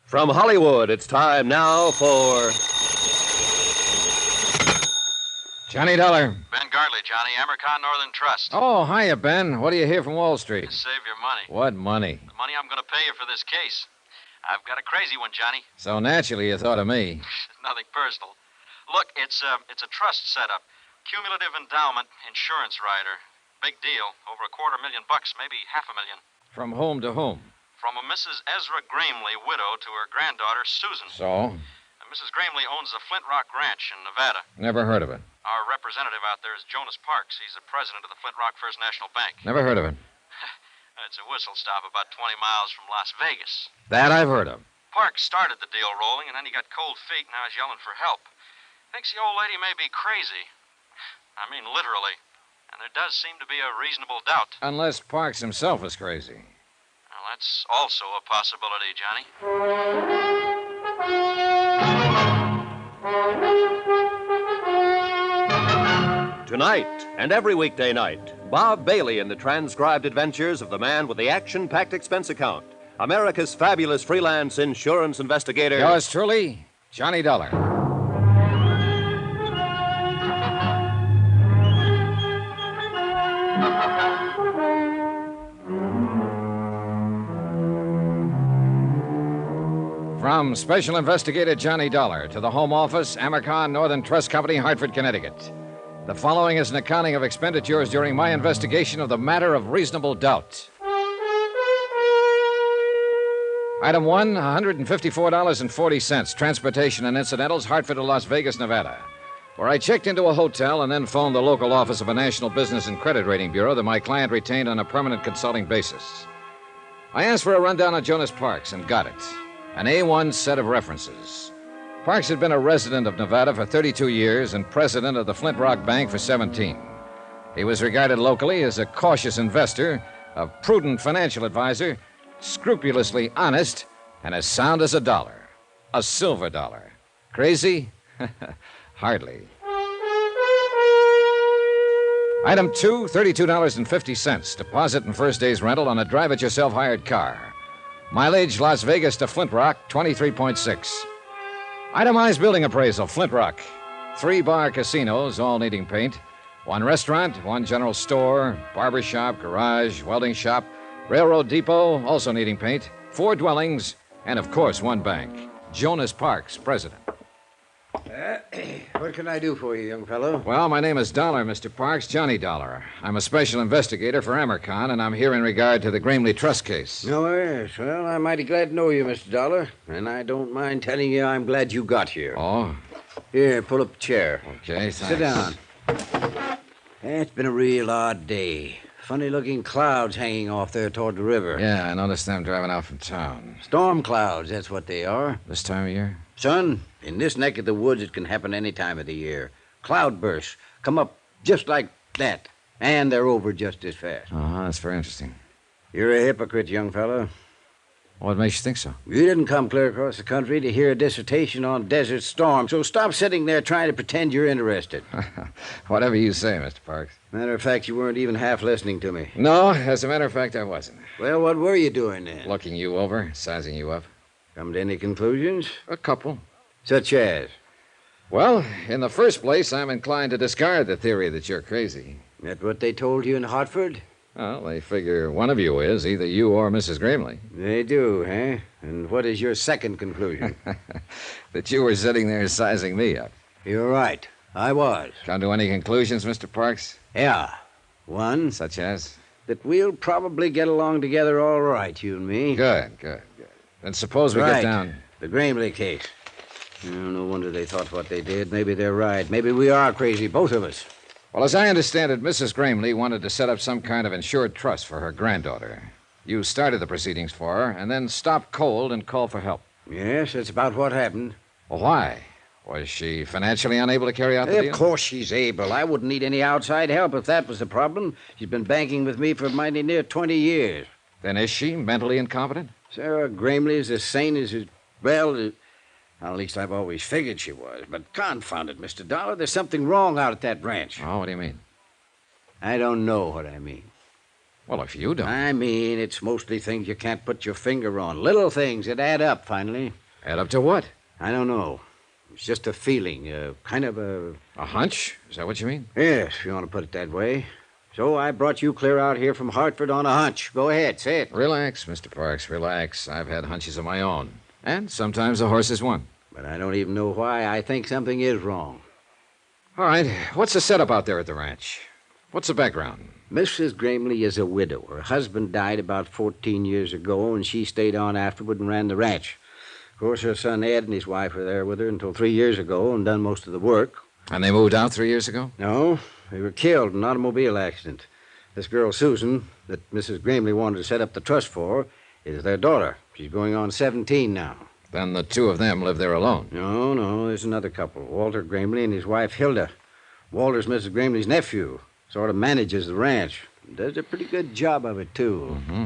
From Hollywood, it's time now for... Johnny Dollar. Ben Gartley, Johnny, Amercon Northern Trust. Oh, hiya, Ben. What do you hear from Wall Street? To save your money. What money? The money I'm going to pay you for this case. I've got a crazy one, Johnny. So naturally you thought of me. Nothing personal. Look, it's a trust setup. Cumulative endowment insurance rider. Big deal. Over $250,000, maybe $500,000. From whom to whom? From a Mrs. Ezra Gramley, widow, to her granddaughter, Susan. So? Mrs. Gramley owns the Flint Rock Ranch in Nevada. Never heard of it. Our representative out there is Jonas Parks. He's the president of the Flint Rock First National Bank. Never heard of it. It's a whistle stop about 20 miles from Las Vegas. That I've heard of. Parks started the deal rolling, and then he got cold feet, and now he's yelling for help. Thinks the old lady may be crazy. I mean, literally. And there does seem to be a reasonable doubt. Unless Parks himself is crazy. Well, that's also a possibility, Johnny. Tonight and every weekday night, Bob Bailey in the transcribed adventures of the man with the action-packed expense account. America's fabulous freelance insurance investigator. Yours truly, Johnny Dollar. From Special Investigator Johnny Dollar to the Home Office, Amercon Northern Trust Company, Hartford, Connecticut. The following is an accounting of expenditures during my investigation of the matter of reasonable doubt. Item 1, $154.40, transportation and incidentals, Hartford to Las Vegas, Nevada, where I checked into a hotel and then phoned the local office of a National Business and Credit Rating Bureau that my client retained on a permanent consulting basis. I asked for a rundown on Jonas Parks and got it. An A1 set of references. Parks had been a resident of Nevada for 32 years and president of the Flint Rock Bank for 17. He was regarded locally as a cautious investor, a prudent financial advisor, scrupulously honest, and as sound as a dollar. A silver dollar. Crazy? Hardly. Item 2, $32.50. Deposit and first day's rental on a drive-it-yourself hired car. Mileage, Las Vegas to Flint Rock, 23.6. Itemized building appraisal, Flint Rock. 3 bar casinos, all needing paint. 1 restaurant, 1 general store, barber shop, garage, welding shop, railroad depot, also needing paint. 4 dwellings, and of course 1 bank. Jonas Parks, president. What can I do for you, young fellow? Well, my name is Dollar, Mr. Parks, Johnny Dollar. I'm a special investigator for Amercon, and I'm here in regard to the Gramley Trust case. Oh, yes. Well, I'm mighty glad to know you, Mr. Dollar. And I don't mind telling you I'm glad you got here. Oh? Here, pull up a chair. Okay, thanks. Sit down. It's been a real odd day. Funny-looking clouds hanging off there toward the river. Yeah, I noticed them driving out from town. Storm clouds, that's what they are. This time of year? Son, in this neck of the woods, it can happen any time of the year. Cloudbursts come up just like that, and they're over just as fast. Uh-huh, that's very interesting. You're a hypocrite, young fellow. What makes you think so? You didn't come clear across the country to hear a dissertation on desert storms, so stop sitting there trying to pretend you're interested. Whatever you say, Mr. Parks. Matter of fact, you weren't even half listening to me. No, as a matter of fact, I wasn't. Well, what were you doing then? Looking you over, sizing you up. Come to any conclusions? A couple. Such as? Well, in the first place, I'm inclined to discard the theory that you're crazy. That what they told you in Hartford? Well, they figure one of you is, either you or Mrs. Gramley. They do, eh? And what is your second conclusion? That you were sitting there sizing me up. You're right. I was. Come to any conclusions, Mr. Parks? Yeah. One, Such as? that we'll probably get along together all right, you and me. Good. Then suppose we get down... The Gramley case. Oh, no wonder they thought what they did. Maybe they're right. Maybe we are crazy, both of us. Well, as I understand it, Mrs. Gramley wanted to set up some kind of insured trust for her granddaughter. You started the proceedings for her, and then stopped cold and called for help. Yes, that's about what happened. Well, why? Was she financially unable to carry out the deal? Of course she's able. I wouldn't need any outside help if that was the problem. She's been banking with me for mighty near 20 years. Then is she mentally incompetent? Sarah Gramley is as sane as... Well, at least I've always figured she was. But confound it, Mr. Dollar, there's something wrong out at that ranch. Oh, what do you mean? I don't know what I mean. Well, if you don't. I mean, it's mostly things you can't put your finger on. Little things that add up, finally. Add up to what? I don't know. It's just a feeling, kind of a... A hunch? Is that what you mean? Yes, if you want to put it that way. So I brought you clear out here from Hartford on a hunch. Go ahead, say it. Relax, Mr. Parks, relax. I've had hunches of my own. And sometimes the horse is one. But I don't even know why I think something is wrong. All right, what's the setup out there at the ranch? What's the background? Mrs. Gramley is a widow. Her husband died about 14 years ago, and she stayed on afterward and ran the ranch. Of course, her son Ed and his wife were there with her until 3 years ago and done most of the work. And they moved out 3 years ago? No, they were killed in an automobile accident. This girl, Susan, that Mrs. Gramley wanted to set up the trust for, is their daughter. She's going on 17 now. Then the two of them live there alone. No, there's another couple, Walter Gramley and his wife, Hilda. Walter's Mrs. Gramley's nephew. Sort of manages the ranch. Does a pretty good job of it, too. Mm-hmm.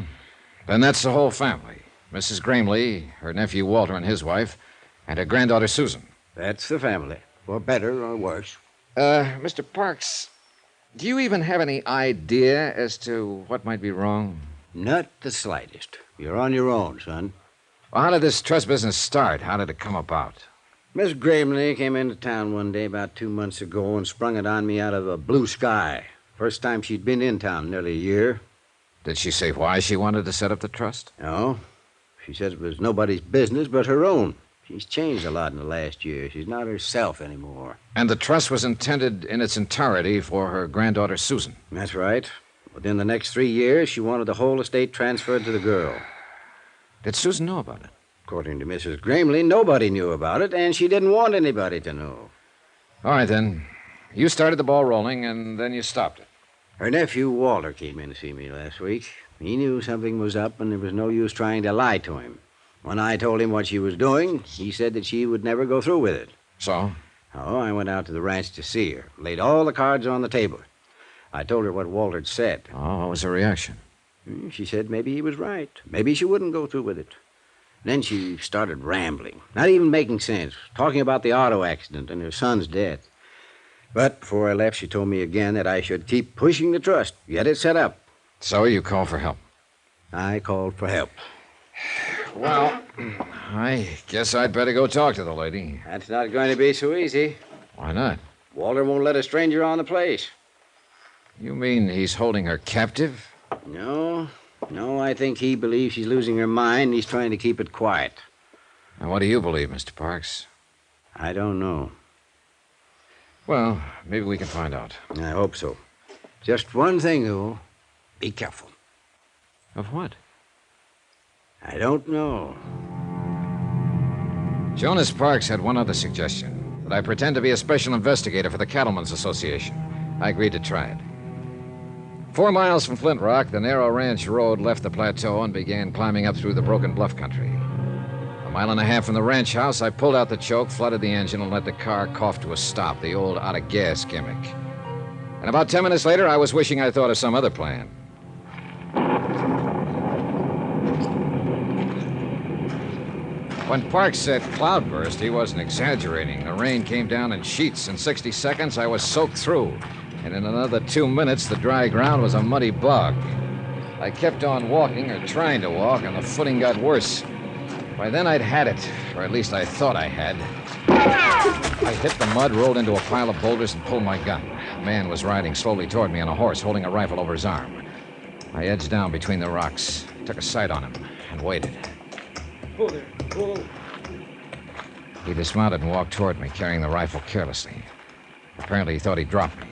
Then that's the whole family. Mrs. Gramley, her nephew Walter and his wife, and her granddaughter Susan. That's the family, for better or worse. Mr. Parks, do you even have any idea as to what might be wrong? Not the slightest. You're on your own, son. Well, how did this trust business start? How did it come about? Miss Gramley came into town one day about 2 months ago and sprung it on me out of a blue sky. First time she'd been in town in nearly a year. Did she say why she wanted to set up the trust? No. She says it was nobody's business but her own. She's changed a lot in the last year. She's not herself anymore. And the trust was intended in its entirety for her granddaughter Susan. That's right. Within the next 3 years, she wanted the whole estate transferred to the girl. Did Susan know about it? According to Mrs. Gramley, nobody knew about it, and she didn't want anybody to know. All right, then. You started the ball rolling, and then you stopped it. Her nephew, Walter, came in to see me last week. He knew something was up, and there was no use trying to lie to him. When I told him what she was doing, he said that she would never go through with it. So? Oh, I went out to the ranch to see her, laid all the cards on the table. I told her what Walter'd said. Oh, what was her reaction? She said maybe he was right. Maybe she wouldn't go through with it. Then she started rambling, not even making sense, talking about the auto accident and her son's death. But before I left, she told me again that I should keep pushing the trust, get it set up. So you called for help? I called for help. Well, I guess I'd better go talk to the lady. That's not going to be so easy. Why not? Walter won't let a stranger on the place. You mean he's holding her captive? No, I think he believes she's losing her mind and he's trying to keep it quiet. And what do you believe, Mr. Parks? I don't know. Well, maybe we can find out. I hope so. Just one thing, though. Be careful. Of what? I don't know. Jonas Parks had one other suggestion, that I pretend to be a special investigator for the Cattlemen's Association. I agreed to try it. 4 miles from Flint Rock, the narrow ranch road left the plateau and began climbing up through the broken bluff country. 1.5 miles from the ranch house, I pulled out the choke, flooded the engine, and let the car cough to a stop, the old out-of-gas gimmick. And about 10 minutes later, I was wishing I'd thought of some other plan. When Parks said cloudburst, he wasn't exaggerating. The rain came down in sheets. In 60 seconds, I was soaked through. And in another 2 minutes, the dry ground was a muddy bog. I kept on walking, or trying to walk, and the footing got worse. By then, I'd had it, or at least I thought I had. I hit the mud, rolled into a pile of boulders, and pulled my gun. A man was riding slowly toward me on a horse, holding a rifle over his arm. I edged down between the rocks, took a sight on him, and waited. Whoa there. Whoa. He dismounted and walked toward me, carrying the rifle carelessly. Apparently, he thought he'd drop me.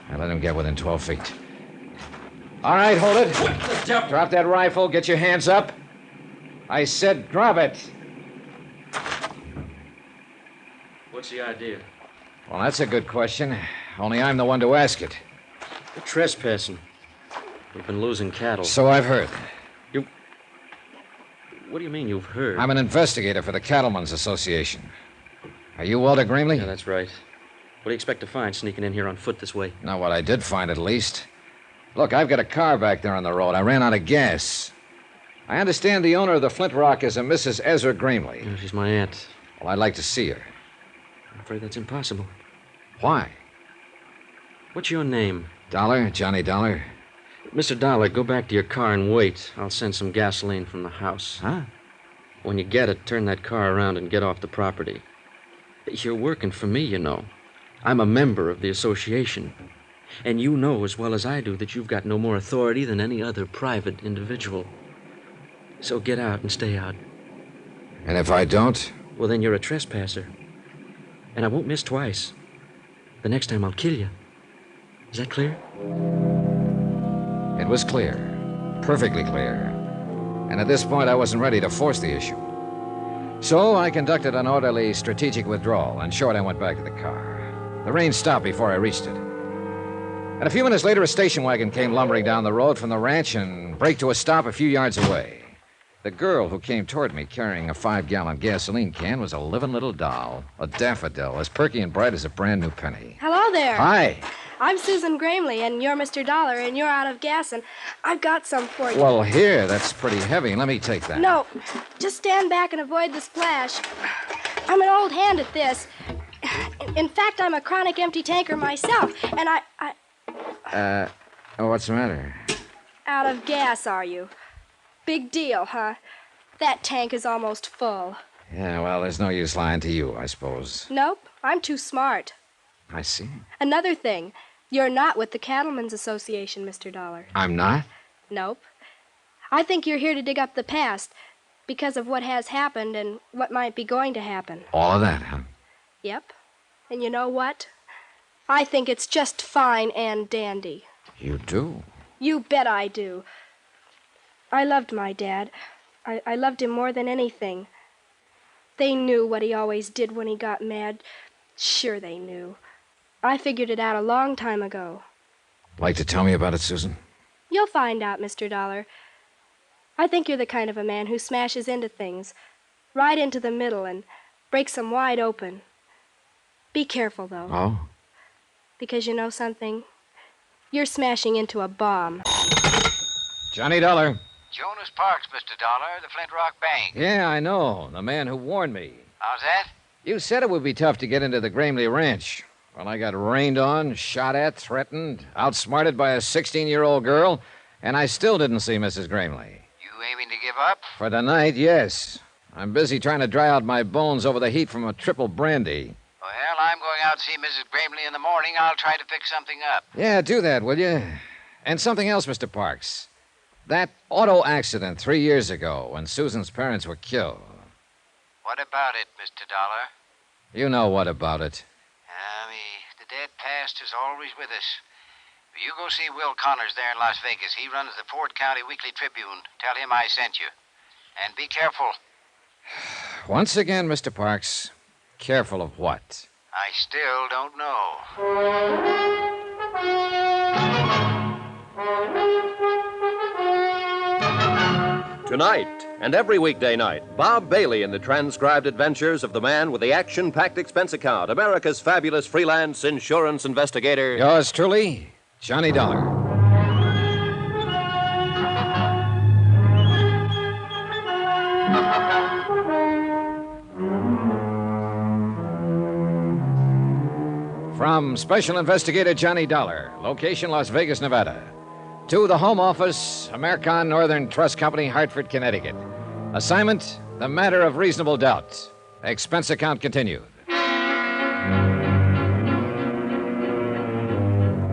I let him get within 12 feet. All right, hold it. Drop that rifle. Get your hands up. I said drop it. What's the idea? Well, that's a good question. Only I'm the one to ask it. We're trespassing. We've been losing cattle. So I've heard. What do you mean you've heard? I'm an investigator for the Cattlemen's Association. Are you Walter Gramley? Yeah, that's right. What do you expect to find sneaking in here on foot this way? Not what I did find, at least. Look, I've got a car back there on the road. I ran out of gas. I understand the owner of the Flint Rock is a Mrs. Ezra Gramley. Yeah, she's my aunt. Well, I'd like to see her. I'm afraid that's impossible. Why? What's your name? Dollar, Johnny Dollar. Mr. Dollar, go back to your car and wait. I'll send some gasoline from the house. Huh? When you get it, turn that car around and get off the property. You're working for me, you know. I'm a member of the association. And you know as well as I do that you've got no more authority than any other private individual. So get out and stay out. And if I don't? Well, then you're a trespasser. And I won't miss twice. The next time I'll kill you. Is that clear? It was clear. Perfectly clear. And at this point, I wasn't ready to force the issue. So I conducted an orderly, strategic withdrawal, and short I went back to the car. The rain stopped before I reached it. And a few minutes later, a station wagon came lumbering down the road from the ranch and braked to a stop a few yards away. The girl who came toward me carrying a 5-gallon gasoline can was a living little doll, a daffodil, as perky and bright as a brand new penny. Hello there. Hi. I'm Susan Gramley, and you're Mr. Dollar, and you're out of gas, and I've got some for you. Well, here, that's pretty heavy. Let me take that. No, just stand back and avoid the splash. I'm an old hand at this. In fact, I'm a chronic empty tanker myself, and What's the matter? Out of gas, are you? Big deal, huh? That tank is almost full. Yeah, well, there's no use lying to you, I suppose. Nope, I'm too smart. I see. Another thing, you're not with the Cattlemen's Association, Mr. Dollar. I'm not? Nope. I think you're here to dig up the past because of what has happened and what might be going to happen. All of that, huh? Yep. And you know what? I think it's just fine and dandy. You do? You bet I do. I loved my dad. I loved him more than anything. They knew what he always did when he got mad. Sure they knew. I figured it out a long time ago. Like to tell me about it, Susan? You'll find out, Mr. Dollar. I think you're the kind of a man who smashes into things, right into the middle, and breaks them wide open. Be careful, though. Oh? Because you know something? You're smashing into a bomb. Johnny Dollar. Jonas Parks, Mr. Dollar, the Flint Rock Bank. Yeah, I know. The man who warned me. How's that? You said it would be tough to get into the Gramley Ranch. Well, I got rained on, shot at, threatened, outsmarted by a 16-year-old girl, and I still didn't see Mrs. Gramley. You aiming to give up? For the night, yes. I'm busy trying to dry out my bones over the heat from a triple brandy. Well, I'm going out to see Mrs. Gramley in the morning. I'll try to fix something up. Yeah, do that, will you? And something else, Mr. Parks. That auto accident 3 years ago when Susan's parents were killed. What about it, Mr. Dollar? You know what about it. The dead past is always with us. You go see Will Connors there in Las Vegas. He runs the Ford County Weekly Tribune. Tell him I sent you. And be careful. Once again, Mr. Parks, careful of what? I still don't know. Tonight and every weekday night, Bob Bailey in the transcribed adventures of the man with the action-packed expense account, America's fabulous freelance insurance investigator. Yours truly, Johnny Dollar. From Special Investigator Johnny Dollar, location Las Vegas, Nevada. To the Home Office, American Northern Trust Company, Hartford, Connecticut. Assignment, the matter of reasonable doubt. Expense account continued.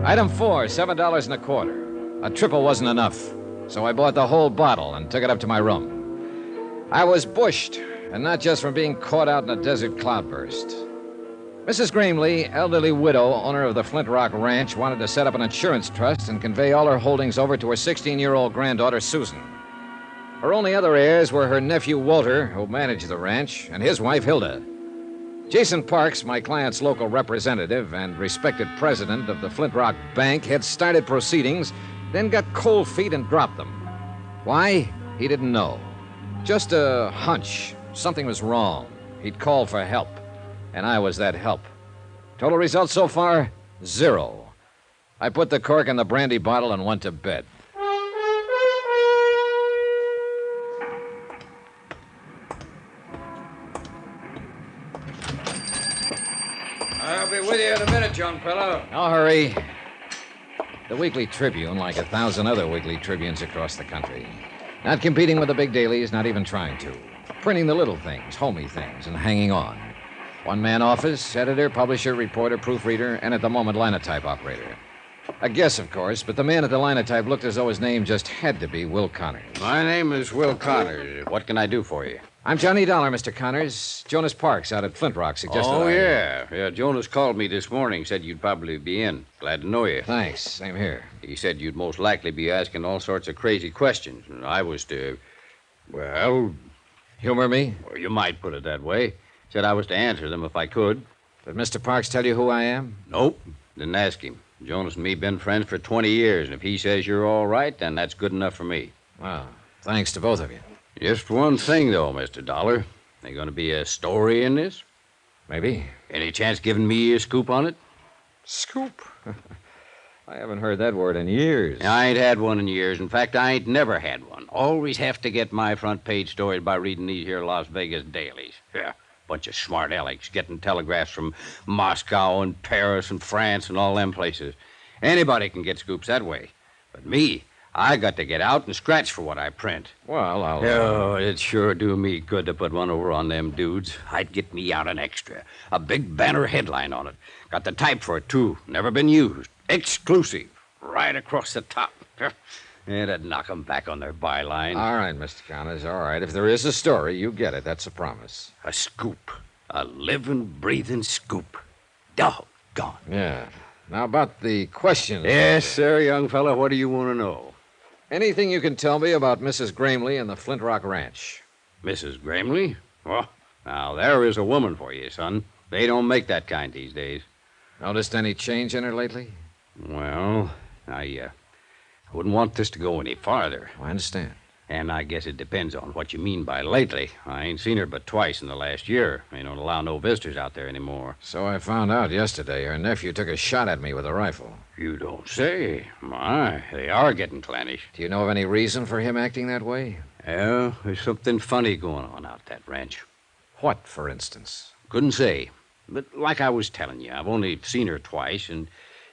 Item 4, $7.25. A triple wasn't enough, so I bought the whole bottle and took it up to my room. I was bushed, and not just from being caught out in a desert cloudburst. Mrs. Gramley, elderly widow, owner of the Flint Rock Ranch, wanted to set up an insurance trust and convey all her holdings over to her 16-year-old granddaughter, Susan. Her only other heirs were her nephew, Walter, who managed the ranch, and his wife, Hilda. Jason Parks, my client's local representative and respected president of the Flint Rock Bank, had started proceedings, then got cold feet and dropped them. Why? He didn't know. Just a hunch. Something was wrong. He'd called for help. And I was that help. Total results so far, 0. I put the cork in the brandy bottle and went to bed. I'll be with you in a minute, young fellow. No hurry. The Weekly Tribune, like 1,000 other weekly tribunes across the country. Not competing with the big dailies, not even trying to. Printing the little things, homey things, and hanging on. One-man office, editor, publisher, reporter, proofreader, and at the moment, linotype operator. A guess, of course, but the man at the linotype looked as though his name just had to be Will Connors. My name is Will Connors. What can I do for you? I'm Johnny Dollar, Mr. Connors. Jonas Parks out at Flint Rock suggested Yeah, Jonas called me this morning, said you'd probably be in. Glad to know you. Thanks. Same here. He said you'd most likely be asking all sorts of crazy questions, and I was to, well... Humor me? Well, you might put it that way. Said I was to answer them if I could. Did Mr. Parks tell you who I am? Nope. Didn't ask him. Jonas and me been friends for 20 years, and if he says you're all right, then that's good enough for me. Well, thanks to both of you. Just one thing, though, Mr. Dollar. There going to be a story in this? Maybe. Any chance giving me a scoop on it? Scoop? I haven't heard that word in years. I ain't had one in years. In fact, I ain't never had one. Always have to get my front page stories by reading these here Las Vegas dailies. Yeah, bunch of smart alecks getting telegraphs from Moscow and Paris and France and all them places. Anybody can get scoops that way. But me, I got to get out and scratch for what I print. Well, I'll... Oh, it'd sure do me good to put one over on them dudes. I'd get me out an extra. A big banner headline on it. Got the type for it, too. Never been used. Exclusive. Right across the top. It'd knock them back on their byline. All right, Mr. Connors, all right. If there is a story, you get it. That's a promise. A scoop. A living, breathing scoop. Doggone. Yeah. Now, about the questions... Yes, sir, young fella. What do you want to know? Anything you can tell me about Mrs. Gramley and the Flint Rock Ranch? Mrs. Gramley? Well, now, there is a woman for you, son. They don't make that kind these days. Noticed any change in her lately? Well, I wouldn't want this to go any farther. I understand. And I guess it depends on what you mean by lately. I ain't seen her but twice in the last year. They don't allow no visitors out there anymore. So I found out yesterday her nephew took a shot at me with a rifle. You don't say. My, they are getting clannish. Do you know of any reason for him acting that way? Yeah, there's something funny going on out that ranch. What, for instance? Couldn't say. But like I was telling you, I've only seen her twice, and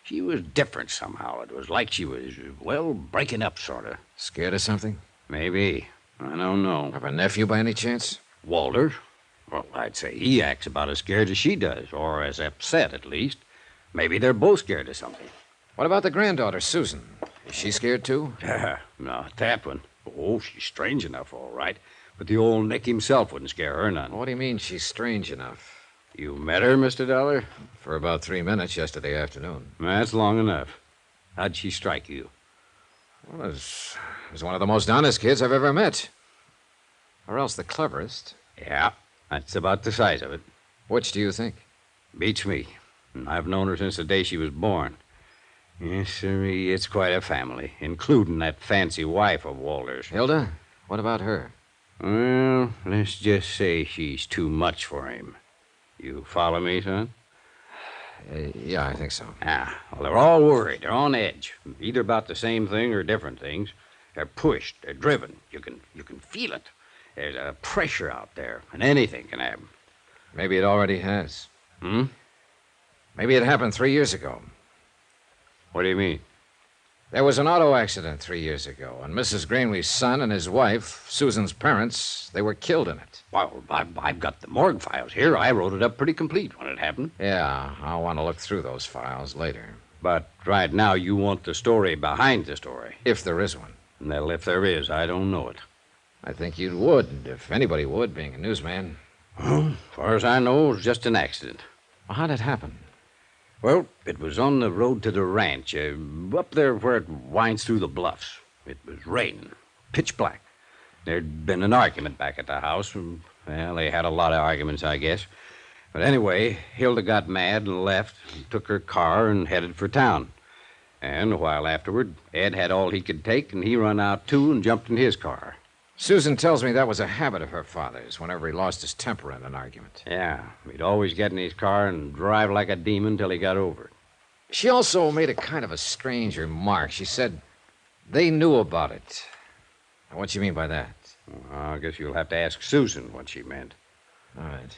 she was different somehow. It was like she was, well, breaking up, sort of. Scared of something? Maybe. I don't know. Of a nephew by any chance? Walter? Well, I'd say he acts about as scared as she does, or as upset, at least. Maybe they're both scared of something. What about the granddaughter, Susan? Is she scared, too? Not that one. Oh, she's strange enough, all right. But the old Nick himself wouldn't scare her none. What do you mean she's strange enough? You met her, Mr. Dollar? For about 3 minutes yesterday afternoon. That's long enough. How'd she strike you? Well, it was one of the most honest kids I've ever met. Or else the cleverest. Yeah, that's about the size of it. Which do you think? Beats me. I've known her since the day she was born. Yes, sirree, it's quite a family, including that fancy wife of Walter's. Hilda? What about her? Well, let's just say she's too much for him. You follow me, son? Yeah, I think so. Well, they're all worried. They're on edge. Either about the same thing or different things. They're pushed. They're driven. You can feel it. There's a pressure out there, and anything can happen. Maybe it already has. Maybe it happened 3 years ago. What do you mean? There was an auto accident 3 years ago, and Mrs. Gramley's son and his wife, Susan's parents, they were killed in it. Well, I've got the morgue files here. I wrote it up pretty complete when it happened. Yeah, I'll want to look through those files later. But right now you want the story behind the story. If there is one. Well, if there is, I don't know it. I think you would, if anybody would, being a newsman. Well, as far as I know, it was just an accident. Well, how'd it happen? Well, it was on the road to the ranch, up there where it winds through the bluffs. It was raining, pitch black. There'd been an argument back at the house. Well, they had a lot of arguments, I guess. But anyway, Hilda got mad and left, and took her car and headed for town. And a while afterward, Ed had all he could take, and he run out, too, and jumped in his car. Susan tells me that was a habit of her father's whenever he lost his temper in an argument. Yeah, he'd always get in his car and drive like a demon till he got over it. She also made a kind of a strange remark. She said they knew about it. Now, what do you mean by that? Well, I guess you'll have to ask Susan what she meant. All right.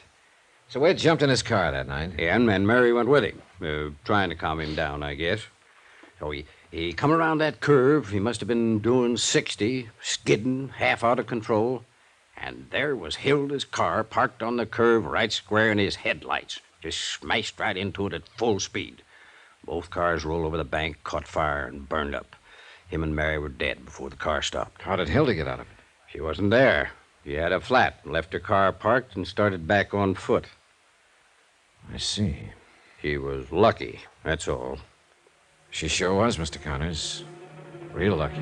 So Ed jumped in his car that night. Yeah, and Mary went with him, trying to calm him down, I guess. So he come around that curve. He must have been doing 60, skidding, half out of control. And there was Hilda's car parked on the curve right square in his headlights. Just smashed right into it at full speed. Both cars rolled over the bank, caught fire, and burned up. Him and Mary were dead before the car stopped. How did Hilda get out of it? She wasn't there. She had a flat, left her car parked, and started back on foot. I see. She was lucky, that's all. She sure was, Mr. Connors. Real lucky.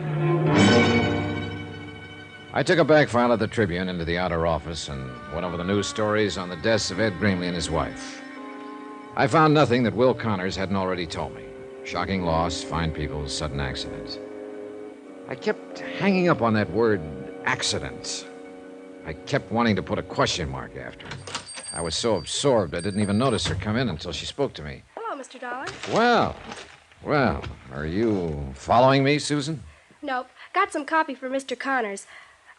I took a back file of the Tribune into the outer office and went over the news stories on the deaths of Ed Gramley and his wife. I found nothing that Will Connors hadn't already told me. Shocking loss, fine people, sudden accident. I kept hanging up on that word, accident. I kept wanting to put a question mark after it. I was so absorbed I didn't even notice her come in until she spoke to me. Hello, Mr. Dollar. Well, are you following me, Susan? Nope. Got some copy for Mr. Connors.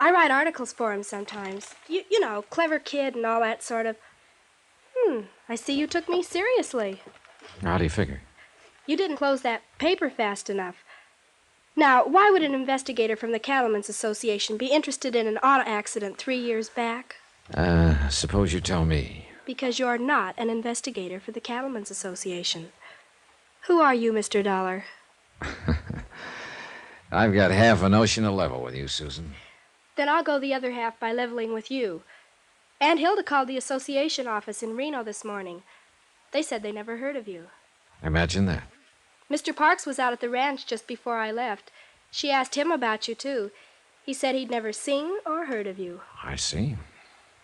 I write articles for him sometimes. You know, clever kid and all that sort of. I see you took me seriously. How do you figure? You didn't close that paper fast enough. Now, why would an investigator from the Cattlemen's Association be interested in an auto accident 3 years back? Suppose you tell me. Because you're not an investigator for the Cattlemen's Association. Who are you, Mr. Dollar? I've got half a notion to level with you, Susan. Then I'll go the other half by leveling with you. Aunt Hilda called the association office in Reno this morning. They said they never heard of you. Imagine that. Mr. Parks was out at the ranch just before I left. She asked him about you, too. He said he'd never seen or heard of you. I see.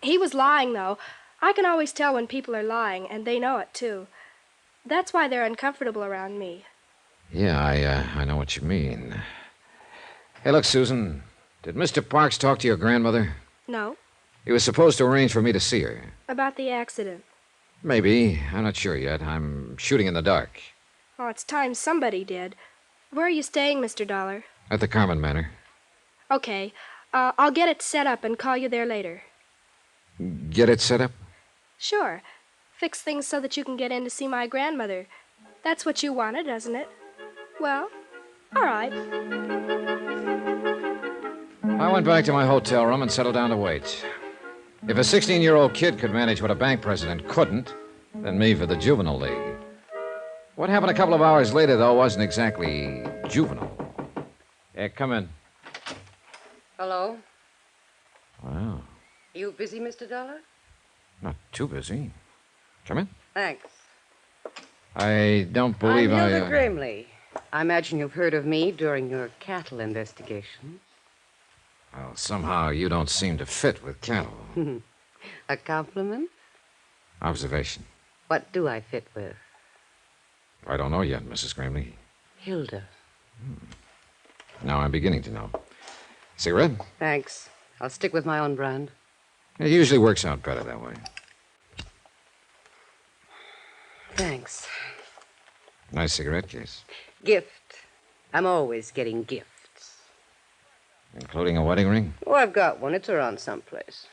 He was lying, though. I can always tell when people are lying, and they know it, too. That's why they're uncomfortable around me. Yeah, I know what you mean. Hey, look, Susan, did Mr. Parks talk to your grandmother? No. He was supposed to arrange for me to see her. About the accident? Maybe. I'm not sure yet. I'm shooting in the dark. Oh, it's time somebody did. Where are you staying, Mr. Dollar? At the Carmen Manor. Okay. I'll get it set up and call you there later. Get it set up? Sure. Fix things so that you can get in to see my grandmother. That's what you wanted, doesn't it? Well, all right. I went back to my hotel room and settled down to wait. If a 16-year-old kid could manage what a bank president couldn't, then me for the juvenile league. What happened a couple of hours later, though, wasn't exactly juvenile. Yeah, come in. Hello? Wow. You busy, Mr. Dollar? Not too busy. Come in. Thanks. I don't believe I'm Hilda Gramley. I imagine you've heard of me during your cattle investigation. Well, somehow you don't seem to fit with cattle. A compliment? Observation. What do I fit with? I don't know yet, Mrs. Gramley. Hilda. Now I'm beginning to know. Cigarette? Thanks. I'll stick with my own brand. It usually works out better that way. Thanks. Nice cigarette case. Gift. I'm always getting gifts. Including a wedding ring? Oh, I've got one. It's around someplace.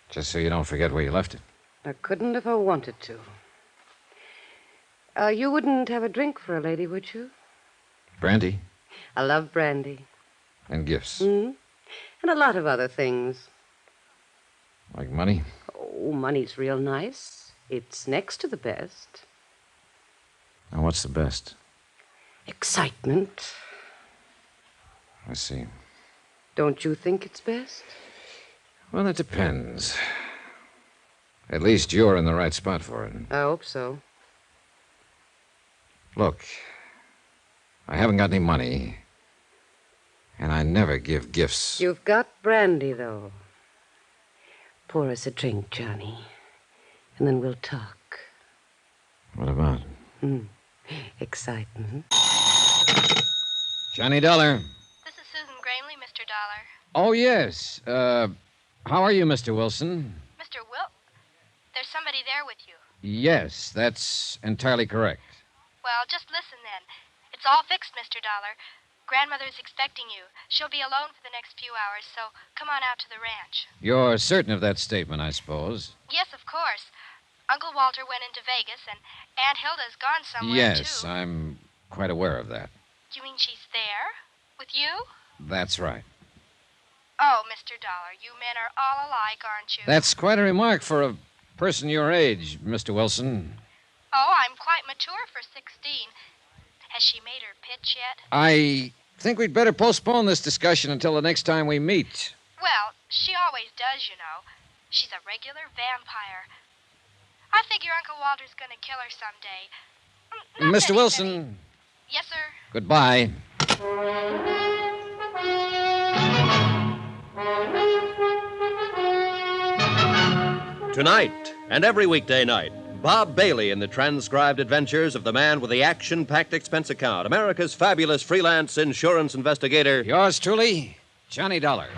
Just so you don't forget where you left it. I couldn't if I wanted to. You wouldn't have a drink for a lady, would you? Brandy? I love brandy. And gifts? And a lot of other things. Like money? Oh, money's real nice. It's next to the best. Now, what's the best? Excitement. I see. Don't you think it's best? Well, it depends. At least you're in the right spot for it. I hope so. Look, I haven't got any money, and I never give gifts. You've got brandy, though. Pour us a drink, Johnny, and then we'll talk. What about? Excitement. Johnny Dollar. This is Susan Gramley, Mr. Dollar. Oh, yes. How are you, Mr. Wilson? Mr. There's somebody there with you. Yes, that's entirely correct. Well, just listen then. It's all fixed, Mr. Dollar. Grandmother's expecting you. She'll be alone for the next few hours, so come on out to the ranch. You're certain of that statement, I suppose? Yes, of course. Uncle Walter went into Vegas, and Aunt Hilda's gone somewhere, yes, too. quite aware of that. You mean she's there? With you? That's right. Oh, Mr. Dollar, you men are all alike, aren't you? That's quite a remark for a person your age, Mr. Wilson. Oh, I'm quite mature for 16. Has she made her pitch yet? I think we'd better postpone this discussion until the next time we meet. Well, she always does, you know. She's a regular vampire. I figure Uncle Walter's going to kill her someday. Not Mr. that Wilson. he's any- Yes, sir. Goodbye. Tonight and every weekday night, Bob Bailey in the transcribed adventures of the man with the action-packed expense account, America's fabulous freelance insurance investigator. Yours truly, Johnny Dollar.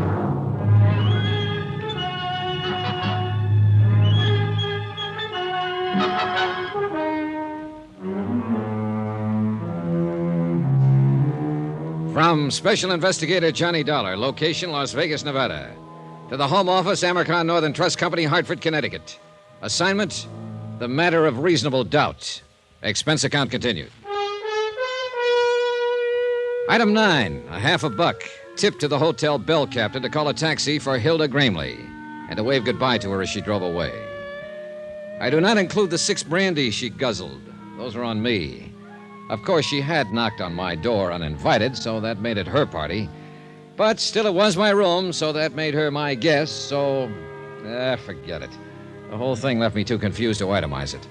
From Special Investigator Johnny Dollar, location Las Vegas, Nevada, to the Home Office, Amercon Northern Trust Company, Hartford, Connecticut. Assignment, the matter of reasonable doubt. Expense account continued. Item 9, a $50. Tip to the hotel bell captain to call a taxi for Hilda Gramley and to wave goodbye to her as she drove away. I do not include the 6 brandy she guzzled. Those are on me. Of course, she had knocked on my door uninvited, so that made it her party. But still, it was my room, so that made her my guest, so... forget it. The whole thing left me too confused to itemize it.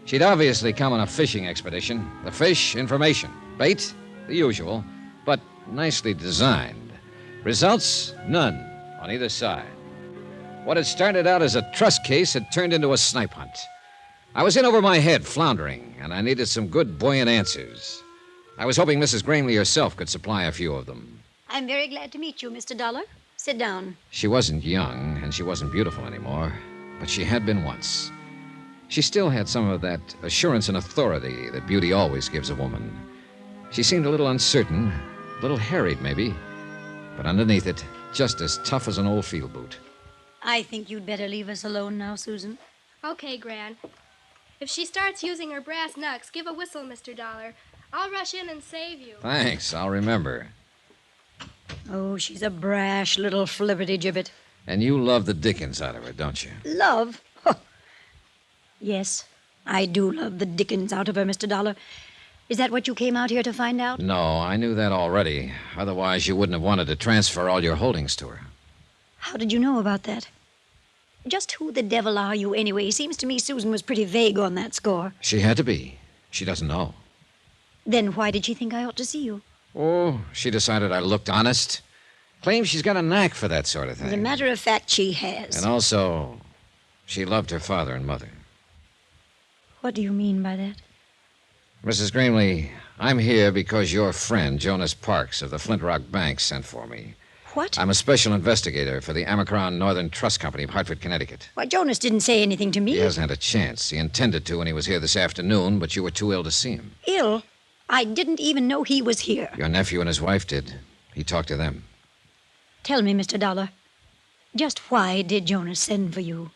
She'd obviously come on a fishing expedition. The fish, information. Bait, the usual, but nicely designed. Results, none on either side. What had started out as a trust case had turned into a snipe hunt. I was in over my head, floundering, and I needed some good, buoyant answers. I was hoping Mrs. Gramley herself could supply a few of them. I'm very glad to meet you, Mr. Dollar. Sit down. She wasn't young, and she wasn't beautiful anymore, but she had been once. She still had some of that assurance and authority that beauty always gives a woman. She seemed a little uncertain, a little harried, maybe, but underneath it, just as tough as an old field boot. I think you'd better leave us alone now, Susan. Okay, Gran. If she starts using her brass knucks, give a whistle, Mr. Dollar. I'll rush in and save you. Thanks, I'll remember. Oh, she's a brash little flibberty-gibbet. And you love the dickens out of her, don't you? Love? Oh. Yes, I do love the dickens out of her, Mr. Dollar. Is that what you came out here to find out? No, I knew that already. Otherwise, you wouldn't have wanted to transfer all your holdings to her. How did you know about that? Just who the devil are you, anyway? Seems to me Susan was pretty vague on that score. She had to be. She doesn't know. Then why did she think I ought to see you? Oh, she decided I looked honest. Claims she's got a knack for that sort of thing. As a matter of fact, she has. And also, she loved her father and mother. What do you mean by that? Mrs. Gramley, I'm here because your friend, Jonas Parks of the Flint Rock Bank, sent for me. What? I'm a special investigator for the Amercon Northern Trust Company of Hartford, Connecticut. Why, Jonas didn't say anything to me. He hasn't had a chance. He intended to when he was here this afternoon, but you were too ill to see him. Ill? I didn't even know he was here. Your nephew and his wife did. He talked to them. Tell me, Mr. Dollar, just why did Jonas send for you?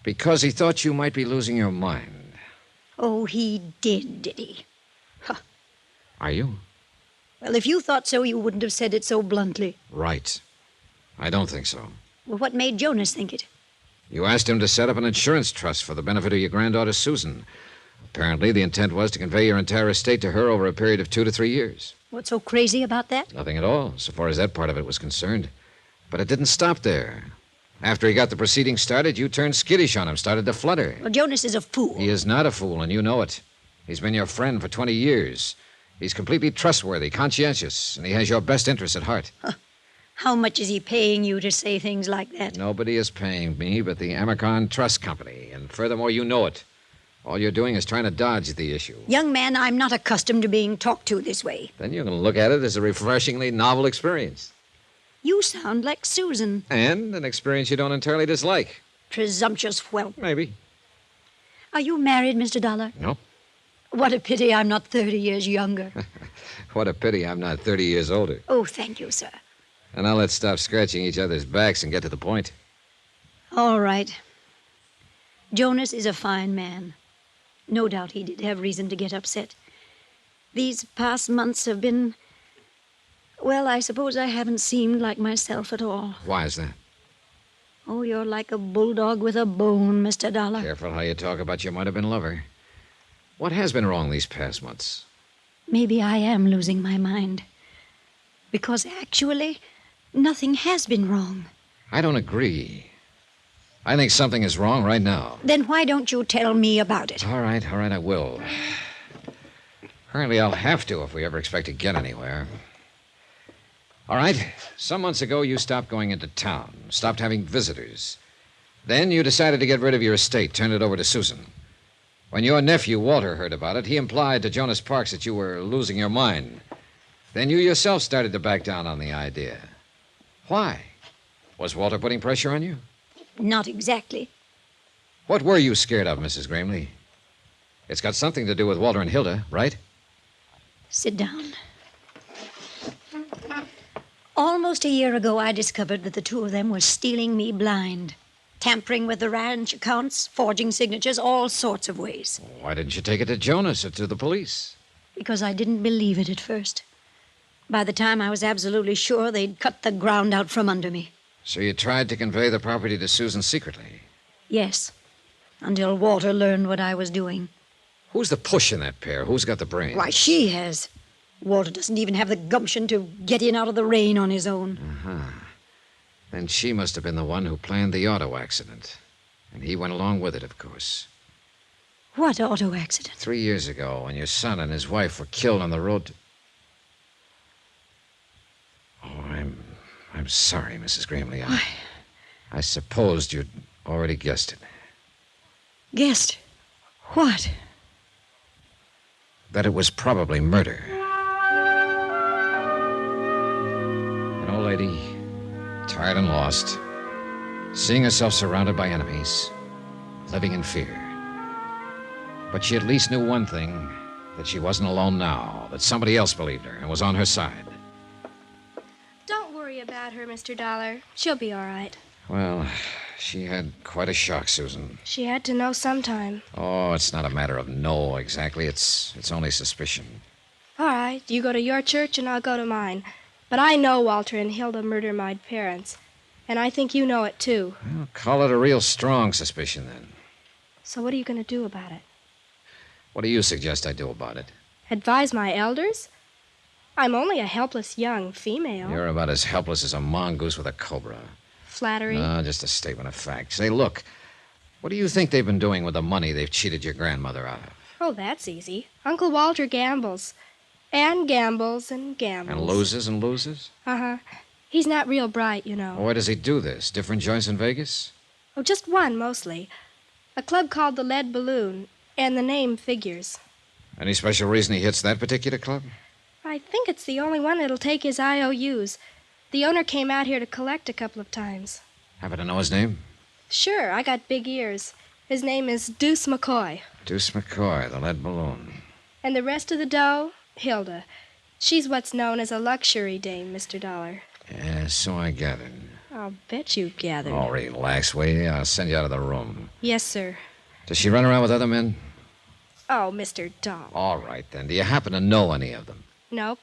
Because he thought you might be losing your mind. Oh, he did he? Huh. Are you? Well, if you thought so, you wouldn't have said it so bluntly. Right. I don't think so. Well, what made Jonas think it? You asked him to set up an insurance trust for the benefit of your granddaughter, Susan. Apparently, the intent was to convey your entire estate to her over a period of 2 to 3 years. What's so crazy about that? Nothing at all, so far as that part of it was concerned. But it didn't stop there. After he got the proceedings started, you turned skittish on him, started to flutter. Well, Jonas is a fool. He is not a fool, and you know it. He's been your friend for 20 years. He's completely trustworthy, conscientious, and he has your best interests at heart. Huh. How much is he paying you to say things like that? Nobody is paying me but the Amercon Trust Company, and furthermore, you know it. All you're doing is trying to dodge the issue. Young man, I'm not accustomed to being talked to this way. Then you can look at it as a refreshingly novel experience. You sound like Susan. And an experience you don't entirely dislike. Presumptuous whelp. Maybe. Are you married, Mr. Dollar? No. What a pity I'm not 30 years younger. What a pity I'm not 30 years older. Oh, thank you, sir. And now let's stop scratching each other's backs and get to the point. All right. Jonas is a fine man. No doubt he did have reason to get upset. These past months have been... Well, I suppose I haven't seemed like myself at all. Why is that? Oh, you're like a bulldog with a bone, Mr. Dollar. Careful how you talk about your might-have-been lover. What has been wrong these past months? Maybe I am losing my mind. Because actually, nothing has been wrong. I don't agree. I think something is wrong right now. Then why don't you tell me about it? All right, I will. Apparently I'll have to if we ever expect to get anywhere. All right, some months ago you stopped going into town, stopped having visitors. Then you decided to get rid of your estate, turn it over to Susan. When your nephew, Walter, heard about it, he implied to Jonas Parks that you were losing your mind. Then you yourself started to back down on the idea. Why? Was Walter putting pressure on you? Not exactly. What were you scared of, Mrs. Gramley? It's got something to do with Walter and Hilda, right? Sit down. Almost a year ago, I discovered that the two of them were stealing me blind. Tampering with the ranch accounts, forging signatures, all sorts of ways. Why didn't you take it to Jonas or to the police? Because I didn't believe it at first. By the time I was absolutely sure, they'd cut the ground out from under me. So you tried to convey the property to Susan secretly? Yes, until Walter learned what I was doing. Who's the push in that pair? Who's got the brains? Why, she has. Walter doesn't even have the gumption to get in out of the rain on his own. Uh-huh. Then she must have been the one who planned the auto accident. And he went along with it, of course. What auto accident? 3 years ago, when your son and his wife were killed on the road to... Oh, I'm sorry, Mrs. Gramley. I supposed you'd already guessed it. Guessed? What? That it was probably murder. An old lady, tired and lost, seeing herself surrounded by enemies, living in fear. But she at least knew one thing, that she wasn't alone now, that somebody else believed her and was on her side. Don't worry about her, Mr. Dollar. She'll be all right. Well, she had quite a shock, Susan. She had to know sometime. Oh, it's not a matter of no, exactly. It's only suspicion. All right, you go to your church and I'll go to mine. But I know Walter and Hilda murdered my parents. And I think you know it, too. Well, call it a real strong suspicion, then. So what are you going to do about it? What do you suggest I do about it? Advise my elders? I'm only a helpless young female. You're about as helpless as a mongoose with a cobra. Flattery? No, just a statement of fact. Say, look, what do you think they've been doing with the money they've cheated your grandmother out of? Oh, that's easy. Uncle Walter gambles. And gambles and gambles. And loses and loses? Uh-huh. He's not real bright, you know. Where does he do this? Different joints in Vegas? Oh, just one, mostly. A club called the Lead Balloon, and the name figures. Any special reason he hits that particular club? I think it's the only one that'll take his IOUs. The owner came out here to collect a couple of times. Happen to know his name? Sure, I got big ears. His name is Deuce McCoy. Deuce McCoy, the Lead Balloon. And the rest of the dough, Hilda. She's what's known as a luxury dame, Mr. Dollar. Yeah, so I gathered. I'll bet you gathered. Oh, relax, will you? I'll send you out of the room. Yes, sir. Does she run around with other men? Oh, Mr. Dollar. All right, then. Do you happen to know any of them? Nope.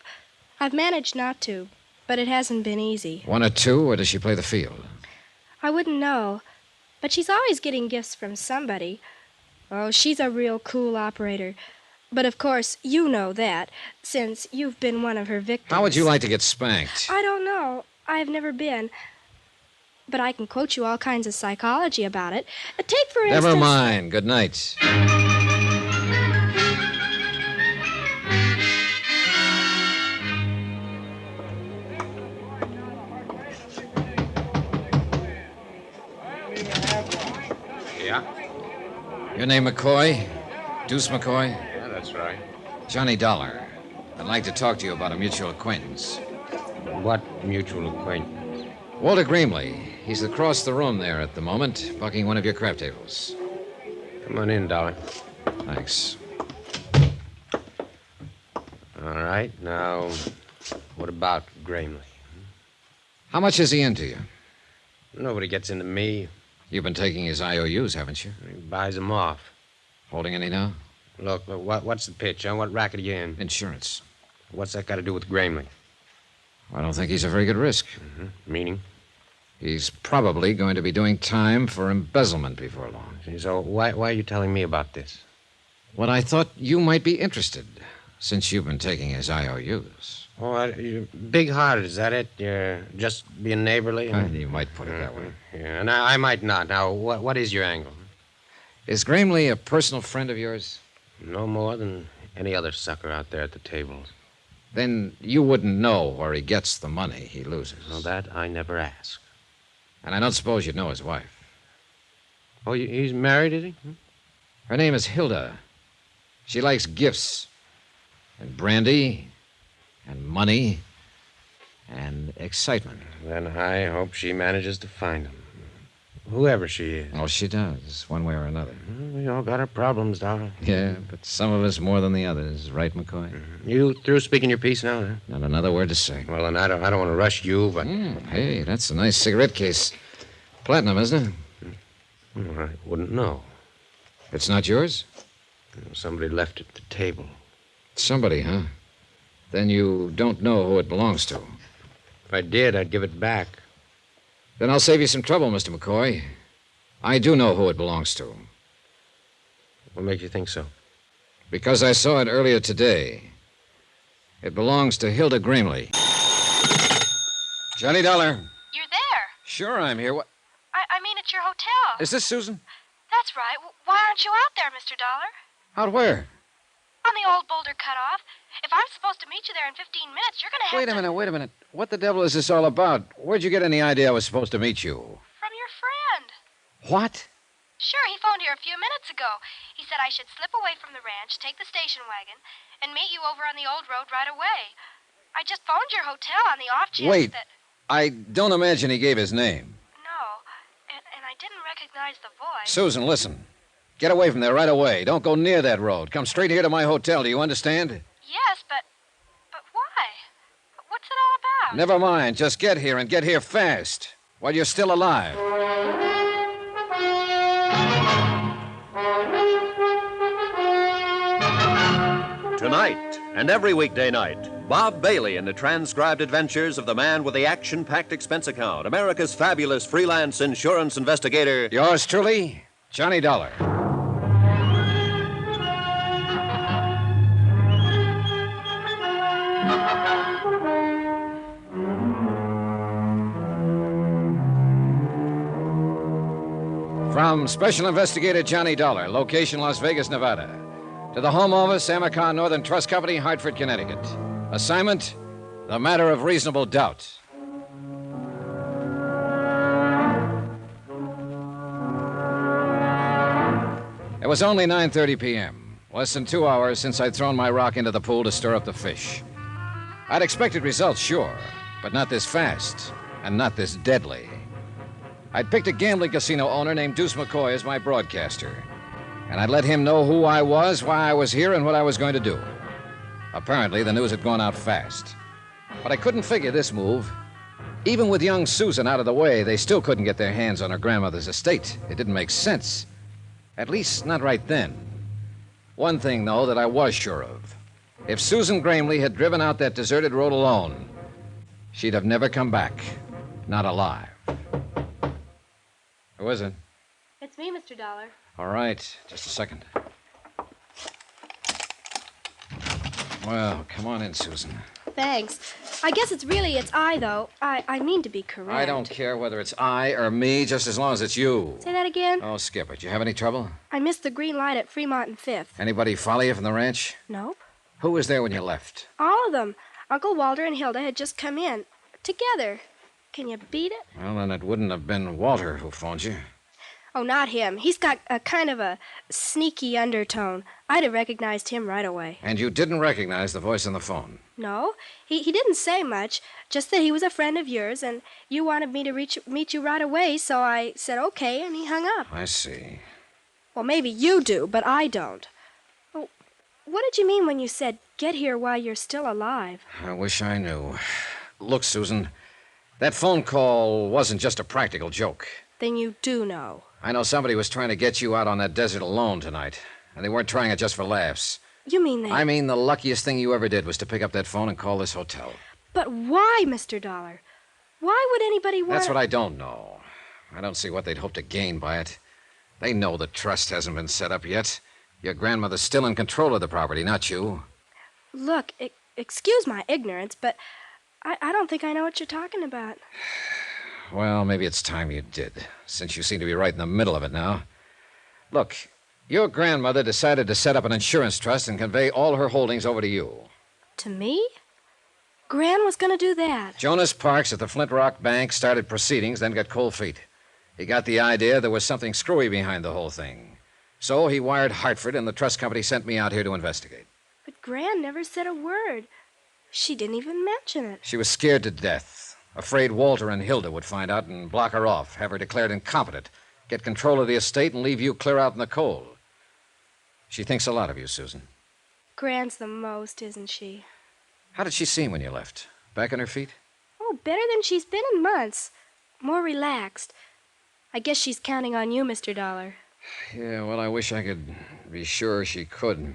I've managed not to, but it hasn't been easy. One or two, or does she play the field? I wouldn't know, but she's always getting gifts from somebody. Oh, she's a real cool operator. But of course, you know that, since you've been one of her victims. How would you like to get spanked? I don't know. I've never been. But I can quote you all kinds of psychology about it. Take, for instance... Never mind. Good night. Yeah? Your name McCoy? Deuce McCoy? Yeah, that's right. Johnny Dollar. I'd like to talk to you about a mutual acquaintance. What mutual acquaintance? Walter Gramley. He's across the room there at the moment, bucking one of your crap tables. Come on in, Dollar. Thanks. All right, now, what about Gramley? How much is he into you? Nobody gets into me. You've been taking his IOUs, haven't you? He buys them off. Holding any now? Look, what's the pitch, huh? What racket are you in? Insurance. What's that got to do with Gramley? I don't think he's a very good risk. Mm-hmm. Meaning? He's probably going to be doing time for embezzlement before long. So why are you telling me about this? Well, I thought you might be interested, since you've been taking his IOUs. Oh, you're big-hearted, is that it? You're just being neighborly? You might put it that way. Yeah, and I might not. Now, what is your angle? Is Gramley a personal friend of yours? No more than any other sucker out there at the tables. Then you wouldn't know where he gets the money he loses. Well, that I never ask. And I don't suppose you'd know his wife. Oh, he's married, is he? Her name is Hilda. She likes gifts and brandy and money and excitement. Then I hope she manages to find him. Whoever she is. Oh, she does, one way or another. We all got our problems, darling. Yeah, but some of us more than the others. Right, McCoy? You through speaking your piece now, huh? Not another word to say. Well, then I don't want to rush you, but... Hey, that's a nice cigarette case. Platinum, isn't it? I wouldn't know. It's not yours? Somebody left it at the table. Somebody, huh? Then you don't know who it belongs to. If I did, I'd give it back. Then I'll save you some trouble, Mr. McCoy. I do know who it belongs to. What makes you think so? Because I saw it earlier today. It belongs to Hilda Gramley. Johnny Dollar. You're there. Sure, I'm here. What? I mean, at your hotel. Is this Susan? That's right. Why aren't you out there, Mr. Dollar? Out where? On the old boulder cutoff. If I'm supposed to meet you there in 15 minutes, you're going to have Wait a minute. What the devil is this all about? Where'd you get any idea I was supposed to meet you? From your friend. What? Sure, he phoned here a few minutes ago. He said I should slip away from the ranch, take the station wagon, and meet you over on the old road right away. I just phoned your hotel on the off chance that... I don't imagine he gave his name. No, and I didn't recognize the voice. Susan, listen. Get away from there right away. Don't go near that road. Come straight here to my hotel. Do you understand? Yes, but why? What's it all about? Never mind. Just get here and get here fast while you're still alive. Tonight and every weekday night, Bob Bailey in the transcribed adventures of the man with the action-packed expense account, America's fabulous freelance insurance investigator. Yours truly, Johnny Dollar. From Special Investigator Johnny Dollar, location Las Vegas, Nevada, to the Home Office, Amicon Northern Trust Company, Hartford, Connecticut. Assignment, the matter of reasonable doubt. It was only 9:30 p.m., less than 2 hours since I'd thrown my rock into the pool to stir up the fish. I'd expected results, sure, but not this fast and not this deadly. I'd picked a gambling casino owner named Deuce McCoy as my broadcaster, and I'd let him know who I was, why I was here, and what I was going to do. Apparently, the news had gone out fast. But I couldn't figure this move. Even with young Susan out of the way, they still couldn't get their hands on her grandmother's estate. It didn't make sense. At least, not right then. One thing, though, that I was sure of. If Susan Gramley had driven out that deserted road alone, she'd have never come back. Not alive. Who is it? It's me, Mr. Dollar. All right, just a second. Well, come on in, Susan. Thanks. I guess it's I, though. I mean to be correct. I don't care whether it's I or me, just as long as it's you. Say that again? Oh, skip it. You have any trouble? I missed the green light at Fremont and 5th. Anybody follow you from the ranch? Nope. Who was there when you left? All of them. Uncle Walter and Hilda had just come in. Together. Can you beat it? Well, then it wouldn't have been Walter who phoned you. Oh, not him. He's got a kind of a sneaky undertone. I'd have recognized him right away. And you didn't recognize the voice on the phone? No. He didn't say much, just that he was a friend of yours, and you wanted me to meet you right away, so I said okay, and he hung up. I see. Well, maybe you do, but I don't. Oh, what did you mean when you said, get here while you're still alive? I wish I knew. Look, Susan, that phone call wasn't just a practical joke. Then you do know. I know somebody was trying to get you out on that desert alone tonight. And they weren't trying it just for laughs. You mean they... I mean the luckiest thing you ever did was to pick up that phone and call this hotel. But why, Mr. Dollar? Why would anybody want... That's what I don't know. I don't see what they'd hope to gain by it. They know the trust hasn't been set up yet. Your grandmother's still in control of the property, not you. Look, excuse my ignorance, but I don't think I know what you're talking about. Well, maybe it's time you did, since you seem to be right in the middle of it now. Look, your grandmother decided to set up an insurance trust and convey all her holdings over to you. To me? Gran was going to do that. Jonas Parks at the Flint Rock Bank started proceedings, then got cold feet. He got the idea there was something screwy behind the whole thing. So he wired Hartford, and the trust company sent me out here to investigate. But Gran never said a word. She didn't even mention it. She was scared to death, afraid Walter and Hilda would find out and block her off, have her declared incompetent, get control of the estate, and leave you clear out in the cold. She thinks a lot of you, Susan. Gran's the most, isn't she? How did she seem when you left? Back on her feet? Oh, better than she's been in months. More relaxed. I guess she's counting on you, Mr. Dollar. Yeah, well, I wish I could be sure she could.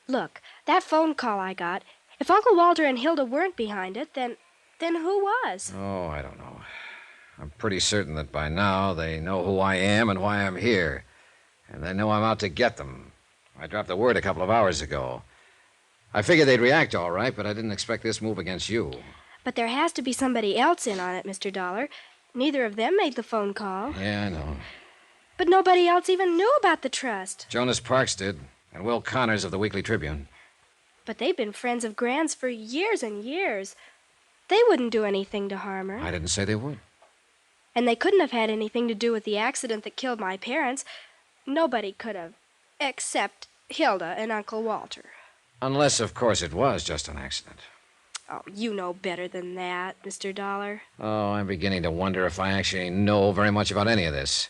Look, that phone call I got, if Uncle Walter and Hilda weren't behind it, then who was? Oh, I don't know. I'm pretty certain that by now they know who I am and why I'm here. And they know I'm out to get them. I dropped the word a couple of hours ago. I figured they'd react all right, but I didn't expect this move against you. But there has to be somebody else in on it, Mr. Dollar. Neither of them made the phone call. Yeah, I know. But nobody else even knew about the trust. Jonas Parks did, and Will Connors of the Weekly Tribune. But they've been friends of Gran's for years and years. They wouldn't do anything to harm her. I didn't say they would. And they couldn't have had anything to do with the accident that killed my parents. Nobody could have, except Hilda and Uncle Walter. Unless, of course, it was just an accident. Oh, you know better than that, Mr. Dollar. Oh, I'm beginning to wonder if I actually know very much about any of this.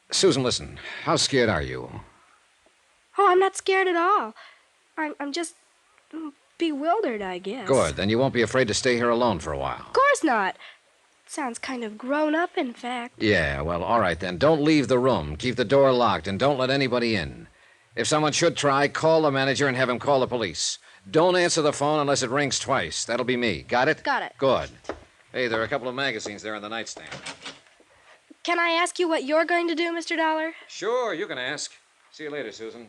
Susan, listen, how scared are you? Oh, I'm not scared at all. I'm just bewildered, I guess. Good, then you won't be afraid to stay here alone for a while. Of course not. Sounds kind of grown up, in fact. Yeah, well, all right then. Don't leave the room. Keep the door locked and don't let anybody in. If someone should try, call the manager and have him call the police. Don't answer the phone unless it rings twice. That'll be me. Got it? Got it. Good. Hey, there are a couple of magazines there on the nightstand. Can I ask you what you're going to do, Mr. Dollar? Sure, you can ask. See you later, Susan.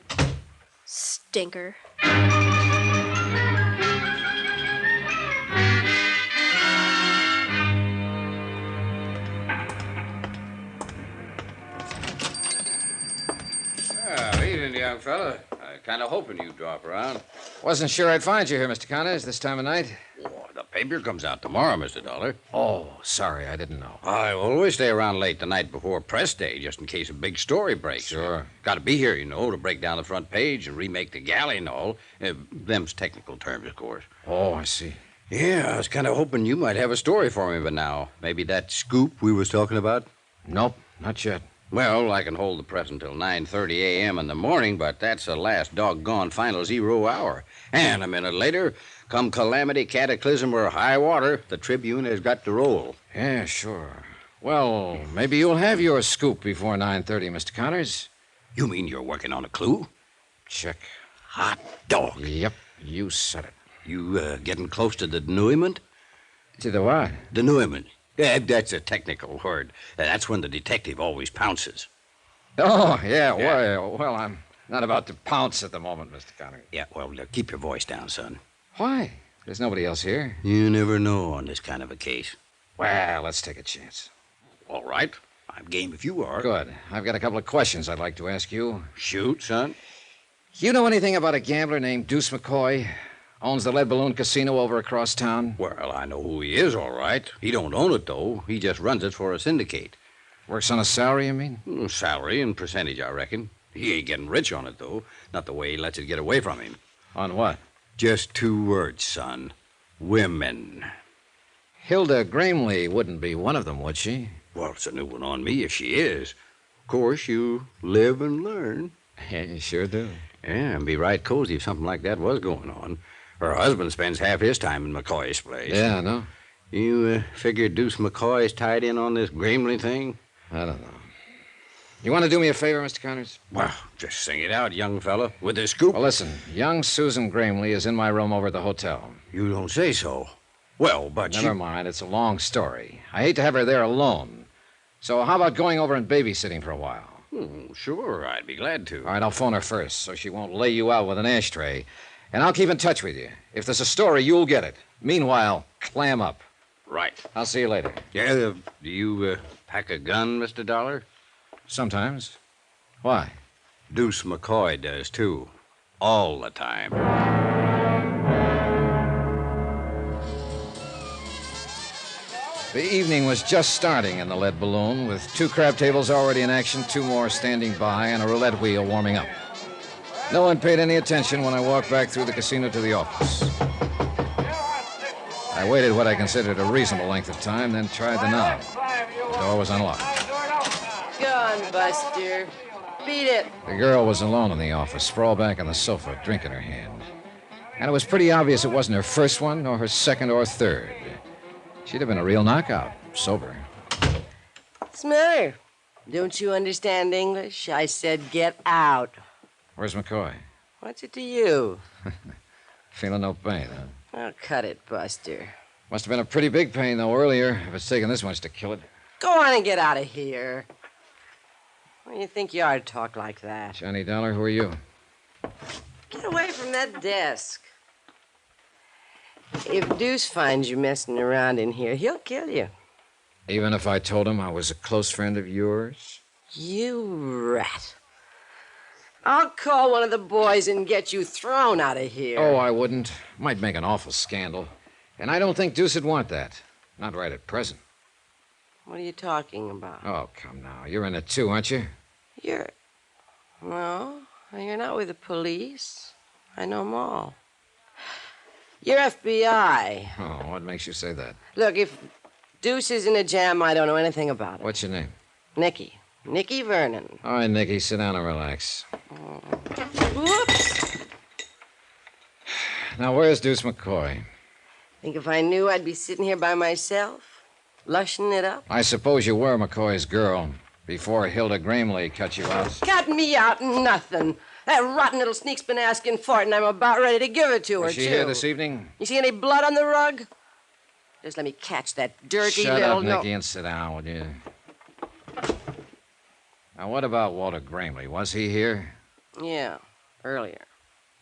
Stinker. Evening, young fella. Kind of hoping you'd drop around. Wasn't sure I'd find you here, Mr. Connors, this time of night. Oh, the paper comes out tomorrow, Mr. Dollar. Oh, sorry, I didn't know. I always stay around late the night before press day, just in case a big story breaks. Sure. Got to be here, you know, to break down the front page and remake the galley and all. Them's technical terms, of course. Oh, I see. Yeah, I was kind of hoping you might have a story for me by now. Maybe that scoop we was talking about? Nope, not yet. Well, I can hold the press until 9:30 a.m. in the morning, but that's the last doggone final 0 hour. And a minute later, come calamity, cataclysm, or high water, the Tribune has got to roll. Yeah, sure. Well, maybe you'll have your scoop before 9:30, Mr. Connors. You mean you're working on a clue? Check. Hot dog. Yep, you said it. You getting close to the denouement? To the what? Denouement. Yeah, that's a technical word. That's when the detective always pounces. Oh, yeah. Well, I'm not about to pounce at the moment, Mr. Connors. Yeah, well, keep your voice down, son. Why? There's nobody else here. You never know on this kind of a case. Well, let's take a chance. All right. I'm game if you are. Good. I've got a couple of questions I'd like to ask you. Shoot, son. You know anything about a gambler named Deuce McCoy? Owns the Lead Balloon Casino over across town? Well, I know who he is, all right. He don't own it, though. He just runs it for a syndicate. Works on a salary, you mean? Salary and percentage, I reckon. He ain't getting rich on it, though. Not the way he lets it get away from him. On what? Just 2 words, son. Women. Hilda Gramley wouldn't be one of them, would she? Well, it's a new one on me if she is. Of course, you live and learn. Yeah, you sure do. Yeah, and be right cozy if something like that was going on. Her husband spends half his time in McCoy's place. Yeah, I know. You figure Deuce McCoy's tied in on this Gramley thing? I don't know. You want to do me a favor, Mr. Connors? Well, just sing it out, young fella, with the scoop. Well, listen, young Susan Gramley is in my room over at the hotel. You don't say so. Well, but Never mind, it's a long story. I hate to have her there alone. So how about going over and babysitting for a while? Sure, I'd be glad to. All right, I'll phone her first so she won't lay you out with an ashtray. And I'll keep in touch with you. If there's a story, you'll get it. Meanwhile, clam up. Right. I'll see you later. Yeah, do you pack a gun, Mr. Dollar? Sometimes. Why? Deuce McCoy does, too. All the time. The evening was just starting in the lead balloon, with 2 crab tables already in action, 2 more standing by, and a roulette wheel warming up. No one paid any attention when I walked back through the casino to the office. I waited what I considered a reasonable length of time, then tried the knob. The door was unlocked. Go on, Buster. Beat it. The girl was alone in the office, sprawled back on the sofa, a drink in her hand. And it was pretty obvious it wasn't her first one, nor her second or third. She'd have been a real knockout, sober. What's the matter? Don't you understand English? I said get out. Where's McCoy? What's it to you? Feeling no pain, huh? Oh, cut it, Buster. Must have been a pretty big pain, though, earlier, if it's taken this much to kill it. Go on and get out of here. What do you think you are to talk like that? Johnny Dollar, who are you? Get away from that desk. If Deuce finds you messing around in here, he'll kill you. Even if I told him I was a close friend of yours? You rat. I'll call one of the boys and get you thrown out of here. Oh, I wouldn't. Might make an awful scandal. And I don't think Deuce would want that. Not right at present. What are you talking about? Oh, come now. You're in it too, aren't you? No, you're not with the police. I know them all. You're FBI. Oh, what makes you say that? Look, if Deuce is in a jam, I don't know anything about it. What's your name? Nicky. Nicky Vernon. All right, Nicky, sit down and relax. Whoops. Now, where's Deuce McCoy? Think if I knew I'd be sitting here by myself, lushing it up? I suppose you were McCoy's girl before Hilda Gramley cut you out. Cut me out, nothing. That rotten little sneak's been asking for it, and I'm about ready to give it to her, Was she too. here this evening? You see any blood on the rug? Just let me catch that dirty Shut little... up, Nicky, and sit down, will you? Now, what about Walter Gramley? Was he here? Yeah, earlier.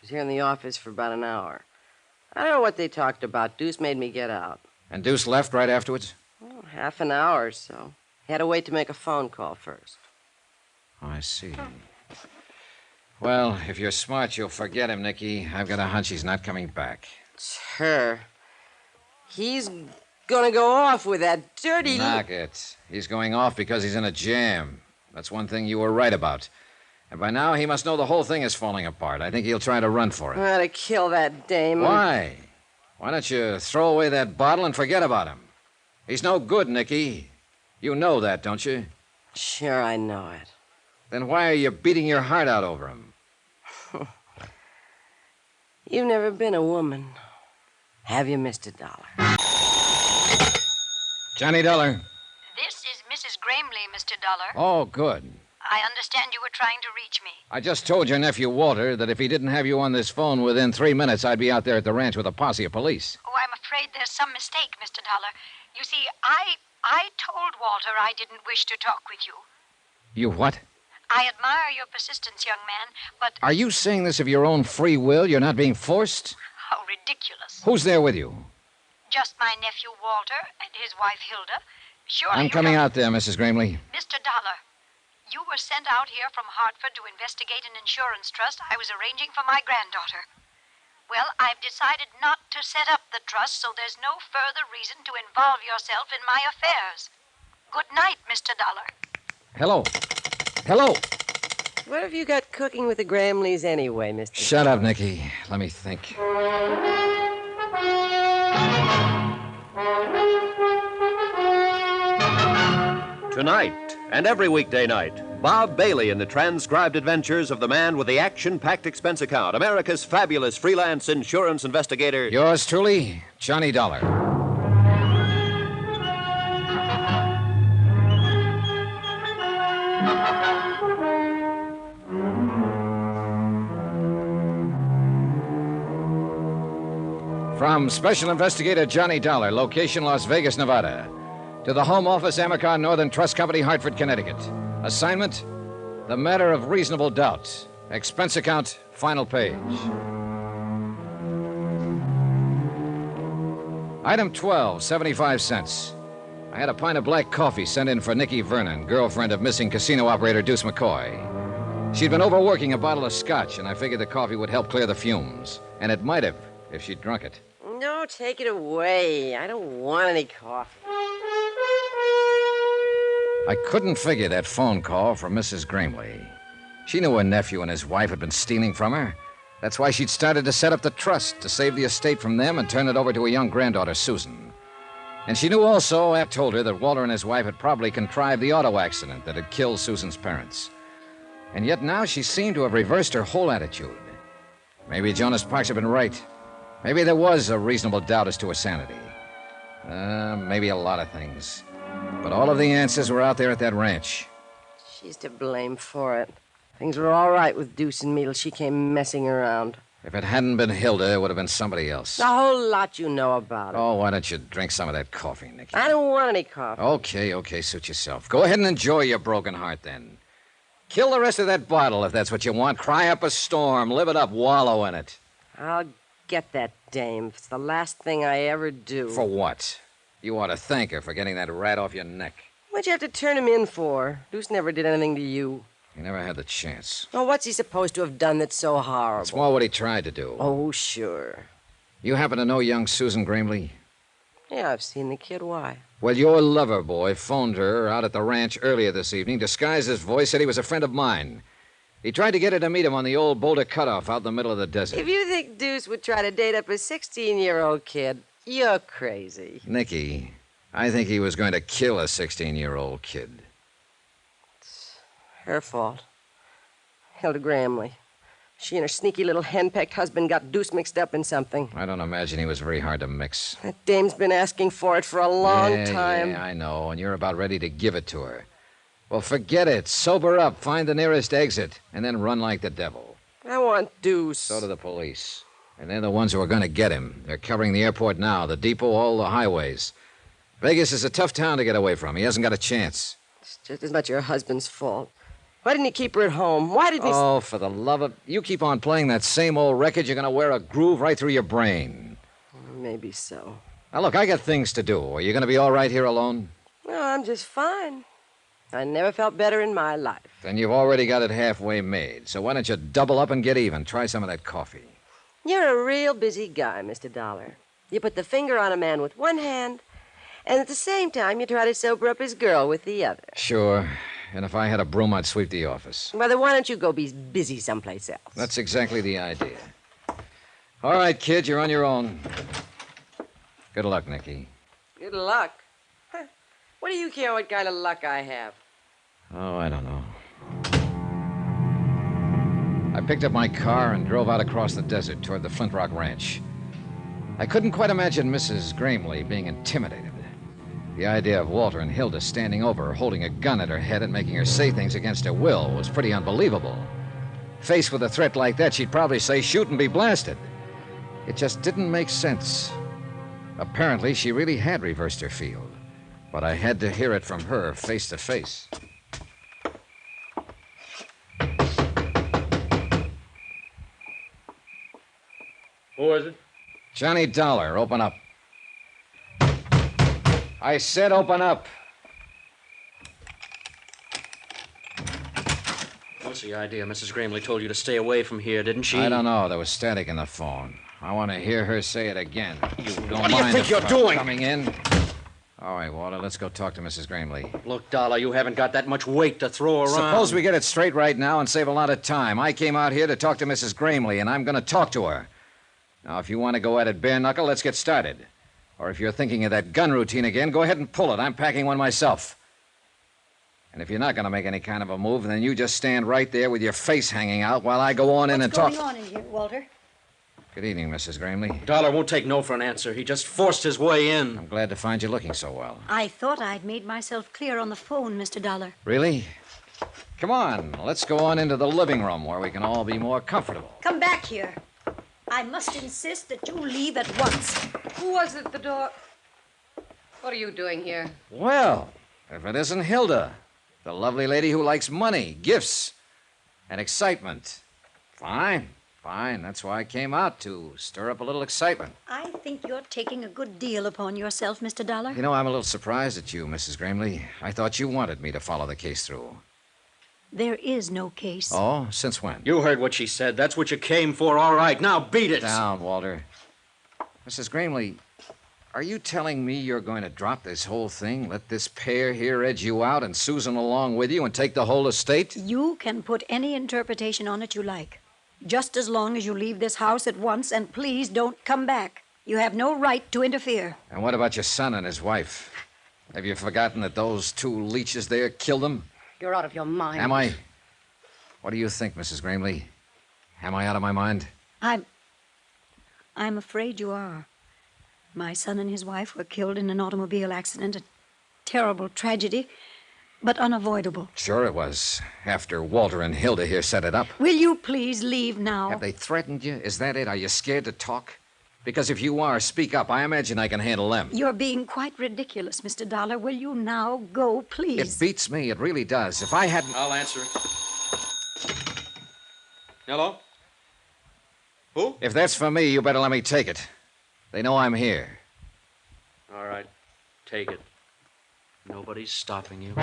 He was here in the office for about an hour. I don't know what they talked about. Deuce made me get out. And Deuce left right afterwards? Oh, half an hour or so. He had to wait to make a phone call first. Oh, I see. Well, if you're smart, you'll forget him, Nicky. I've got a hunch he's not coming back. It's her. He's gonna go off with that dirty... Knock it. He's going off because he's in a jam. That's one thing you were right about. And by now, he must know the whole thing is falling apart. I think he'll try to run for it. I ought to kill that dame. Why? Why don't you throw away that bottle and forget about him? He's no good, Nicky. You know that, don't you? Sure, I know it. Then why are you beating your heart out over him? You've never been a woman, have you, Mr. Dollar? Johnny Dollar. This is Mrs. Gramley, Mr. Dollar. Oh, good. I understand you were trying to reach me. I just told your nephew, Walter, that if he didn't have you on this phone within 3 minutes, I'd be out there at the ranch with a posse of police. Oh, I'm afraid there's some mistake, Mr. Dollar. You see, I told Walter I didn't wish to talk with you. You what? I admire your persistence, young man, but... Are you saying this of your own free will? You're not being forced? How ridiculous. Who's there with you? Just my nephew, Walter, and his wife, Hilda. Sure, I'm coming out there, Mrs. Gramley. Mr. Dollar, you were sent out here from Hartford to investigate an insurance trust I was arranging for my granddaughter. Well, I've decided not to set up the trust, so there's no further reason to involve yourself in my affairs. Good night, Mr. Dollar. Hello. Hello. What have you got cooking with the Gramleys anyway, Mr. Shut up, Nicky. Let me think. Tonight and every weekday night, Bob Bailey in the transcribed adventures of the man with the action-packed expense account, America's fabulous freelance insurance investigator. Yours truly, Johnny Dollar. From Special Investigator Johnny Dollar, location Las Vegas, Nevada, to the Home Office, Amocar Northern Trust Company, Hartford, Connecticut. Assignment, the matter of reasonable doubt. Expense account, final page. Item 12, 75 cents. I had a pint of black coffee sent in for Nikki Vernon, girlfriend of missing casino operator Deuce McCoy. She'd been overworking a bottle of scotch, and I figured the coffee would help clear the fumes. And it might have, if she'd drunk it. No, take it away. I don't want any coffee. I couldn't figure that phone call from Mrs. Gramley. She knew her nephew and his wife had been stealing from her. That's why she'd started to set up the trust to save the estate from them and turn it over to a young granddaughter, Susan. And she knew also, App told her, that Walter and his wife had probably contrived the auto accident that had killed Susan's parents. And yet now she seemed to have reversed her whole attitude. Maybe Jonas Parks had been right. Maybe there was a reasonable doubt as to her sanity. Maybe a lot of things. But all of the answers were out there at that ranch. She's to blame for it. Things were all right with Deuce and me till she came messing around. If it hadn't been Hilda, it would have been somebody else. A whole lot you know about it. Oh, why don't you drink some of that coffee, Nicky? I don't want any coffee. Okay, suit yourself. Go ahead and enjoy your broken heart, then. Kill the rest of that bottle if that's what you want. Cry up a storm. Live it up. Wallow in it. I'll get that dame. It's the last thing I ever do. For what? You ought to thank her for getting that rat off your neck. What'd you have to turn him in for? Deuce never did anything to you. He never had the chance. Well, what's he supposed to have done that's so horrible? It's more what he tried to do. Oh, sure. You happen to know young Susan Gramley? Yeah, I've seen the kid. Why? Well, your lover boy phoned her out at the ranch earlier this evening, disguised his voice, said he was a friend of mine. He tried to get her to meet him on the old Boulder Cutoff out in the middle of the desert. If you think Deuce would try to date up a 16-year-old kid, you're crazy. Nicky, I think he was going to kill a 16-year-old kid. It's her fault. Hilda Gramley. She and her sneaky little henpecked husband got Deuce mixed up in something. I don't imagine he was very hard to mix. That dame's been asking for it for a long time. Yeah, I know, and you're about ready to give it to her. Well, forget it. Sober up, find the nearest exit, and then run like the devil. I want Deuce. So do the police. And they're the ones who are going to get him. They're covering the airport now, the depot, all the highways. Vegas is a tough town to get away from. He hasn't got a chance. It's just as much your husband's fault. Why didn't he keep her at home? Why didn't he... Oh, for the love of... You keep on playing that same old record, you're going to wear a groove right through your brain. Maybe so. Now, look, I got things to do. Are you going to be all right here alone? No, I'm just fine. I never felt better in my life. Then you've already got it halfway made. So why don't you double up and get even? Try some of that coffee. You're a real busy guy, Mr. Dollar. You put the finger on a man with one hand, and at the same time you try to sober up his girl with the other. Sure. And if I had a broom, I'd sweep the office. Well, then why don't you go be busy someplace else? That's exactly the idea. All right, kid, you're on your own. Good luck, Nicky. Good luck? Huh. What do you care what kind of luck I have? Oh, I don't know. I picked up my car and drove out across the desert toward the Flint Rock Ranch. I couldn't quite imagine Mrs. Gramley being intimidated. The idea of Walter and Hilda standing over her, holding a gun at her head and making her say things against her will was pretty unbelievable. Faced with a threat like that, she'd probably say, shoot and be blasted. It just didn't make sense. Apparently, she really had reversed her field. But I had to hear it from her face to face. Who is it? Johnny Dollar, open up. I said open up. What's the idea? Mrs. Gramley told you to stay away from here, didn't she? I don't know. There was static in the phone. I want to hear her say it again. You don't what do you mind think you're doing? Coming in. All right, Walter, let's go talk to Mrs. Gramley. Look, Dollar, you haven't got that much weight to throw around. Suppose we get it straight right now and save a lot of time. I came out here to talk to Mrs. Gramley, and I'm going to talk to her. Now, if you want to go at it bare knuckle, let's get started. Or if you're thinking of that gun routine again, go ahead and pull it. I'm packing one myself. And if you're not going to make any kind of a move, then you just stand right there with your face hanging out while I go on in and talk. What's going on in here, Walter? Good evening, Mrs. Gramley. Dollar won't take no for an answer. He just forced his way in. I'm glad to find you looking so well. I thought I'd made myself clear on the phone, Mr. Dollar. Really? Come on, let's go on into the living room where we can all be more comfortable. Come back here. I must insist that you leave at once. Who was at the door? What are you doing here? Well, if it isn't Hilda, the lovely lady who likes money, gifts, and excitement. Fine. That's why I came out, to stir up a little excitement. I think you're taking a good deal upon yourself, Mr. Dollar. You know, I'm a little surprised at you, Mrs. Gramley. I thought you wanted me to follow the case through. There is no case. Oh? Since when? You heard what she said. That's what you came for. All right, now beat it. Down, Walter. Mrs. Gramley, are you telling me you're going to drop this whole thing, let this pair here edge you out and Susan along with you and take the whole estate? You can put any interpretation on it you like. Just as long as you leave this house at once, and please don't come back. You have no right to interfere. And what about your son and his wife? Have you forgotten that those two leeches there killed them? You're out of your mind. Am I? What do you think, Mrs. Gramley? Am I out of my mind? I'm afraid you are. My son and his wife were killed in an automobile accident. A terrible tragedy, but unavoidable. Sure it was. After Walter and Hilda here set it up. Will you please leave now? Have they threatened you? Is that it? Are you scared to talk? Because if you are, speak up. I imagine I can handle them. You're being quite ridiculous, Mr. Dollar. Will you now go, please? It beats me. It really does. If I hadn't... I'll answer it. Hello? Who? If that's for me, you better let me take it. They know I'm here. All right. Take it. Nobody's stopping you.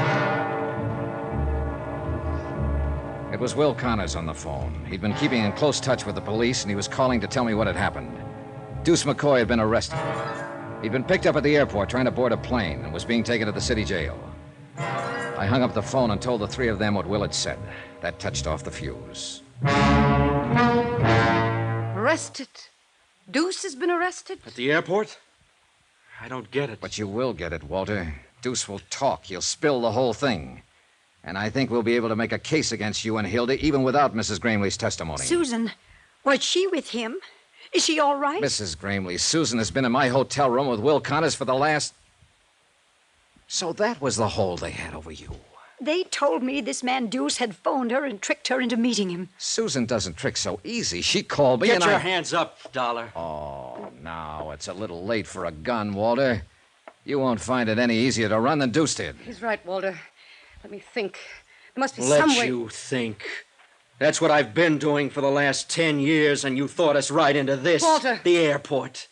It was Will Connors on the phone. He'd been keeping in close touch with the police, and he was calling to tell me what had happened. Deuce McCoy had been arrested. He'd been picked up at the airport trying to board a plane and was being taken to the city jail. I hung up the phone and told the three of them what Will had said. That touched off the fuse. Arrested? Deuce has been arrested? At the airport? I don't get it. But you will get it, Walter. Deuce will talk. He'll spill the whole thing. And I think we'll be able to make a case against you and Hilda even without Mrs. Gramley's testimony. Susan, was she with him? Is she all right? Mrs. Gramley, Susan has been in my hotel room with Will Connors for the last... So that was the hold they had over you. They told me this man Deuce had phoned her and tricked her into meeting him. Susan doesn't trick so easy. She called me Get and your I... hands up, Dollar. Oh, now it's a little late for a gun, Walter. You won't find it any easier to run than Deuce did. He's right, Walter. Let me think. There must be some way... Let you think. That's what I've been doing for the last 10 years, and you thought us right into this. Walter! The airport.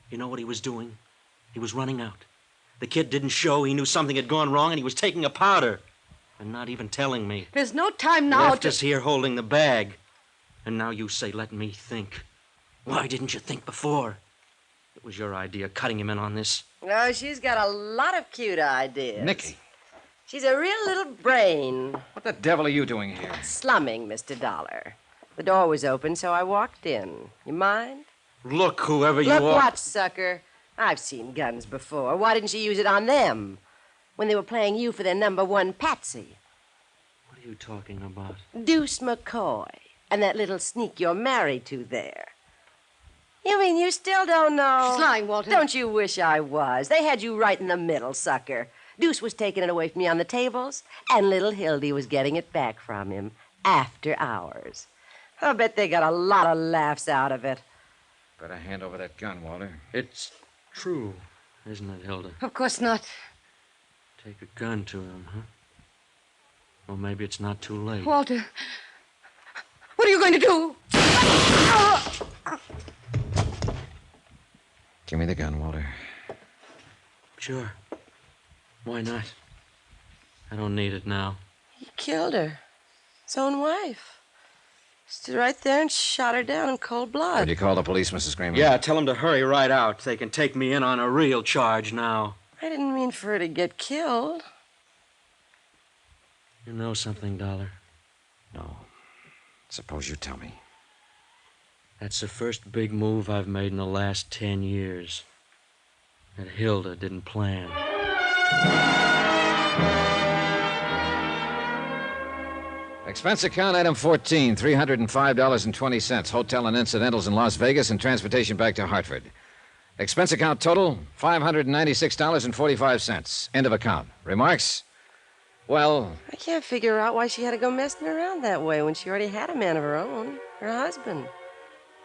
You know what he was doing? He was running out. The kid didn't show. He knew something had gone wrong, and he was taking a powder. And not even telling me. There's no time now Left us here holding the bag. And now you say, let me think. Why didn't you think before? It was your idea, cutting him in on this. No, she's got a lot of cute ideas. Nicky. She's a real little brain. What the devil are you doing here? Slumming, Mr. Dollar. The door was open, so I walked in. You mind? Look, whoever you Look, are. watch, sucker. I've seen guns before. Why didn't she use it on them? When they were playing you for their number one patsy. What are you talking about? Deuce McCoy. And that little sneak you're married to there. You mean you still don't know? She's lying, Walter. Don't you wish I was? They had you right in the middle, sucker. Deuce was taking it away from you on the tables, and little Hildy was getting it back from him after hours. I'll bet they got a lot of laughs out of it. Better hand over that gun, Walter. It's true, isn't it, Hilda? Of course not. Take a gun to him, huh? Well, maybe it's not too late. Walter, what are you going to do? Give me the gun, Walter. Sure. Why not? I don't need it now. He killed her. His own wife. Stood right there and shot her down in cold blood. Did you call the police, Mrs. Kramer? Yeah, tell them to hurry right out. They can take me in on a real charge now. I didn't mean for her to get killed. You know something, Dollar? No. Suppose you tell me. That's the first big move I've made in the last 10 years. That Hilda didn't plan. Expense account item 14, $305.20. Hotel and incidentals in Las Vegas and transportation back to Hartford. Expense account total, $596.45. End of account. Remarks? Well... I can't figure out why she had to go messing around that way when she already had a man of her own, her husband.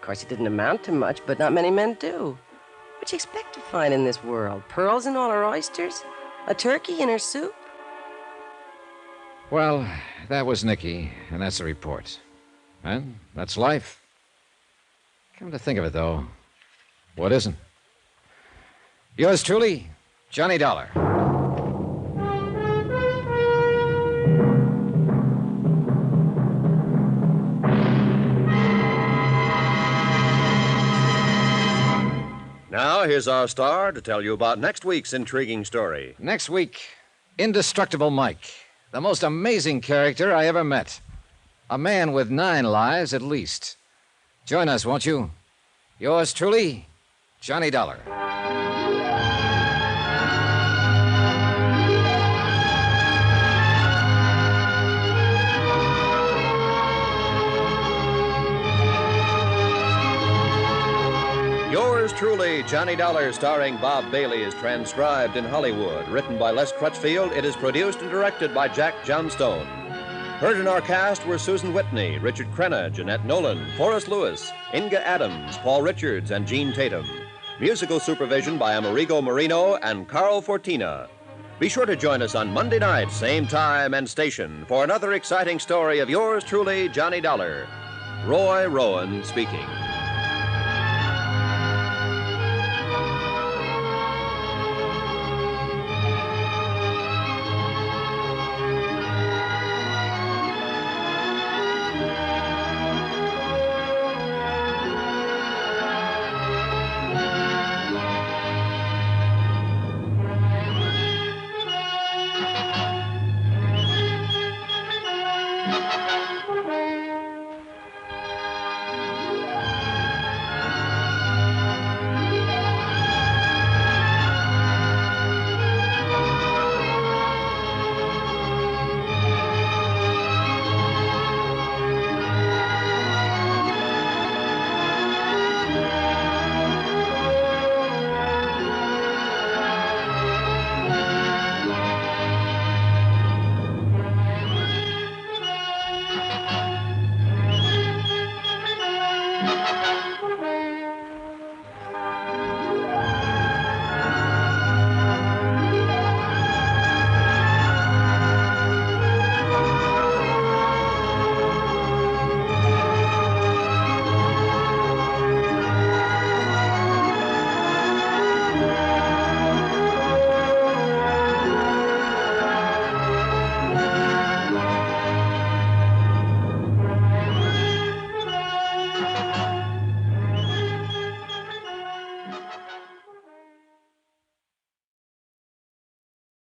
course, it didn't amount to much, but not many men do. What you expect to find in this world? Pearls in all her oysters? A turkey in her soup? Well, that was Nicky, and that's the report. And that's life. Come to think of it, though, what isn't? Yours truly, Johnny Dollar. Now, here's our star to tell you about next week's intriguing story. Next week, Indestructible Mike, the most amazing character I ever met. A man with 9 lives at least. Join us, won't you? Yours truly, Johnny Dollar. Yours truly, Johnny Dollar, starring Bob Bailey, is transcribed in Hollywood. Written by Les Crutchfield, it is produced and directed by Jack Johnstone. Heard in our cast were Susan Whitney, Richard Crenna, Jeanette Nolan, Forrest Lewis, Inga Adams, Paul Richards, and Gene Tatum. Musical supervision by Amerigo Marino and Carl Fortina. Be sure to join us on Monday night, same time and station, for another exciting story of yours truly, Johnny Dollar. Roy Rowan speaking.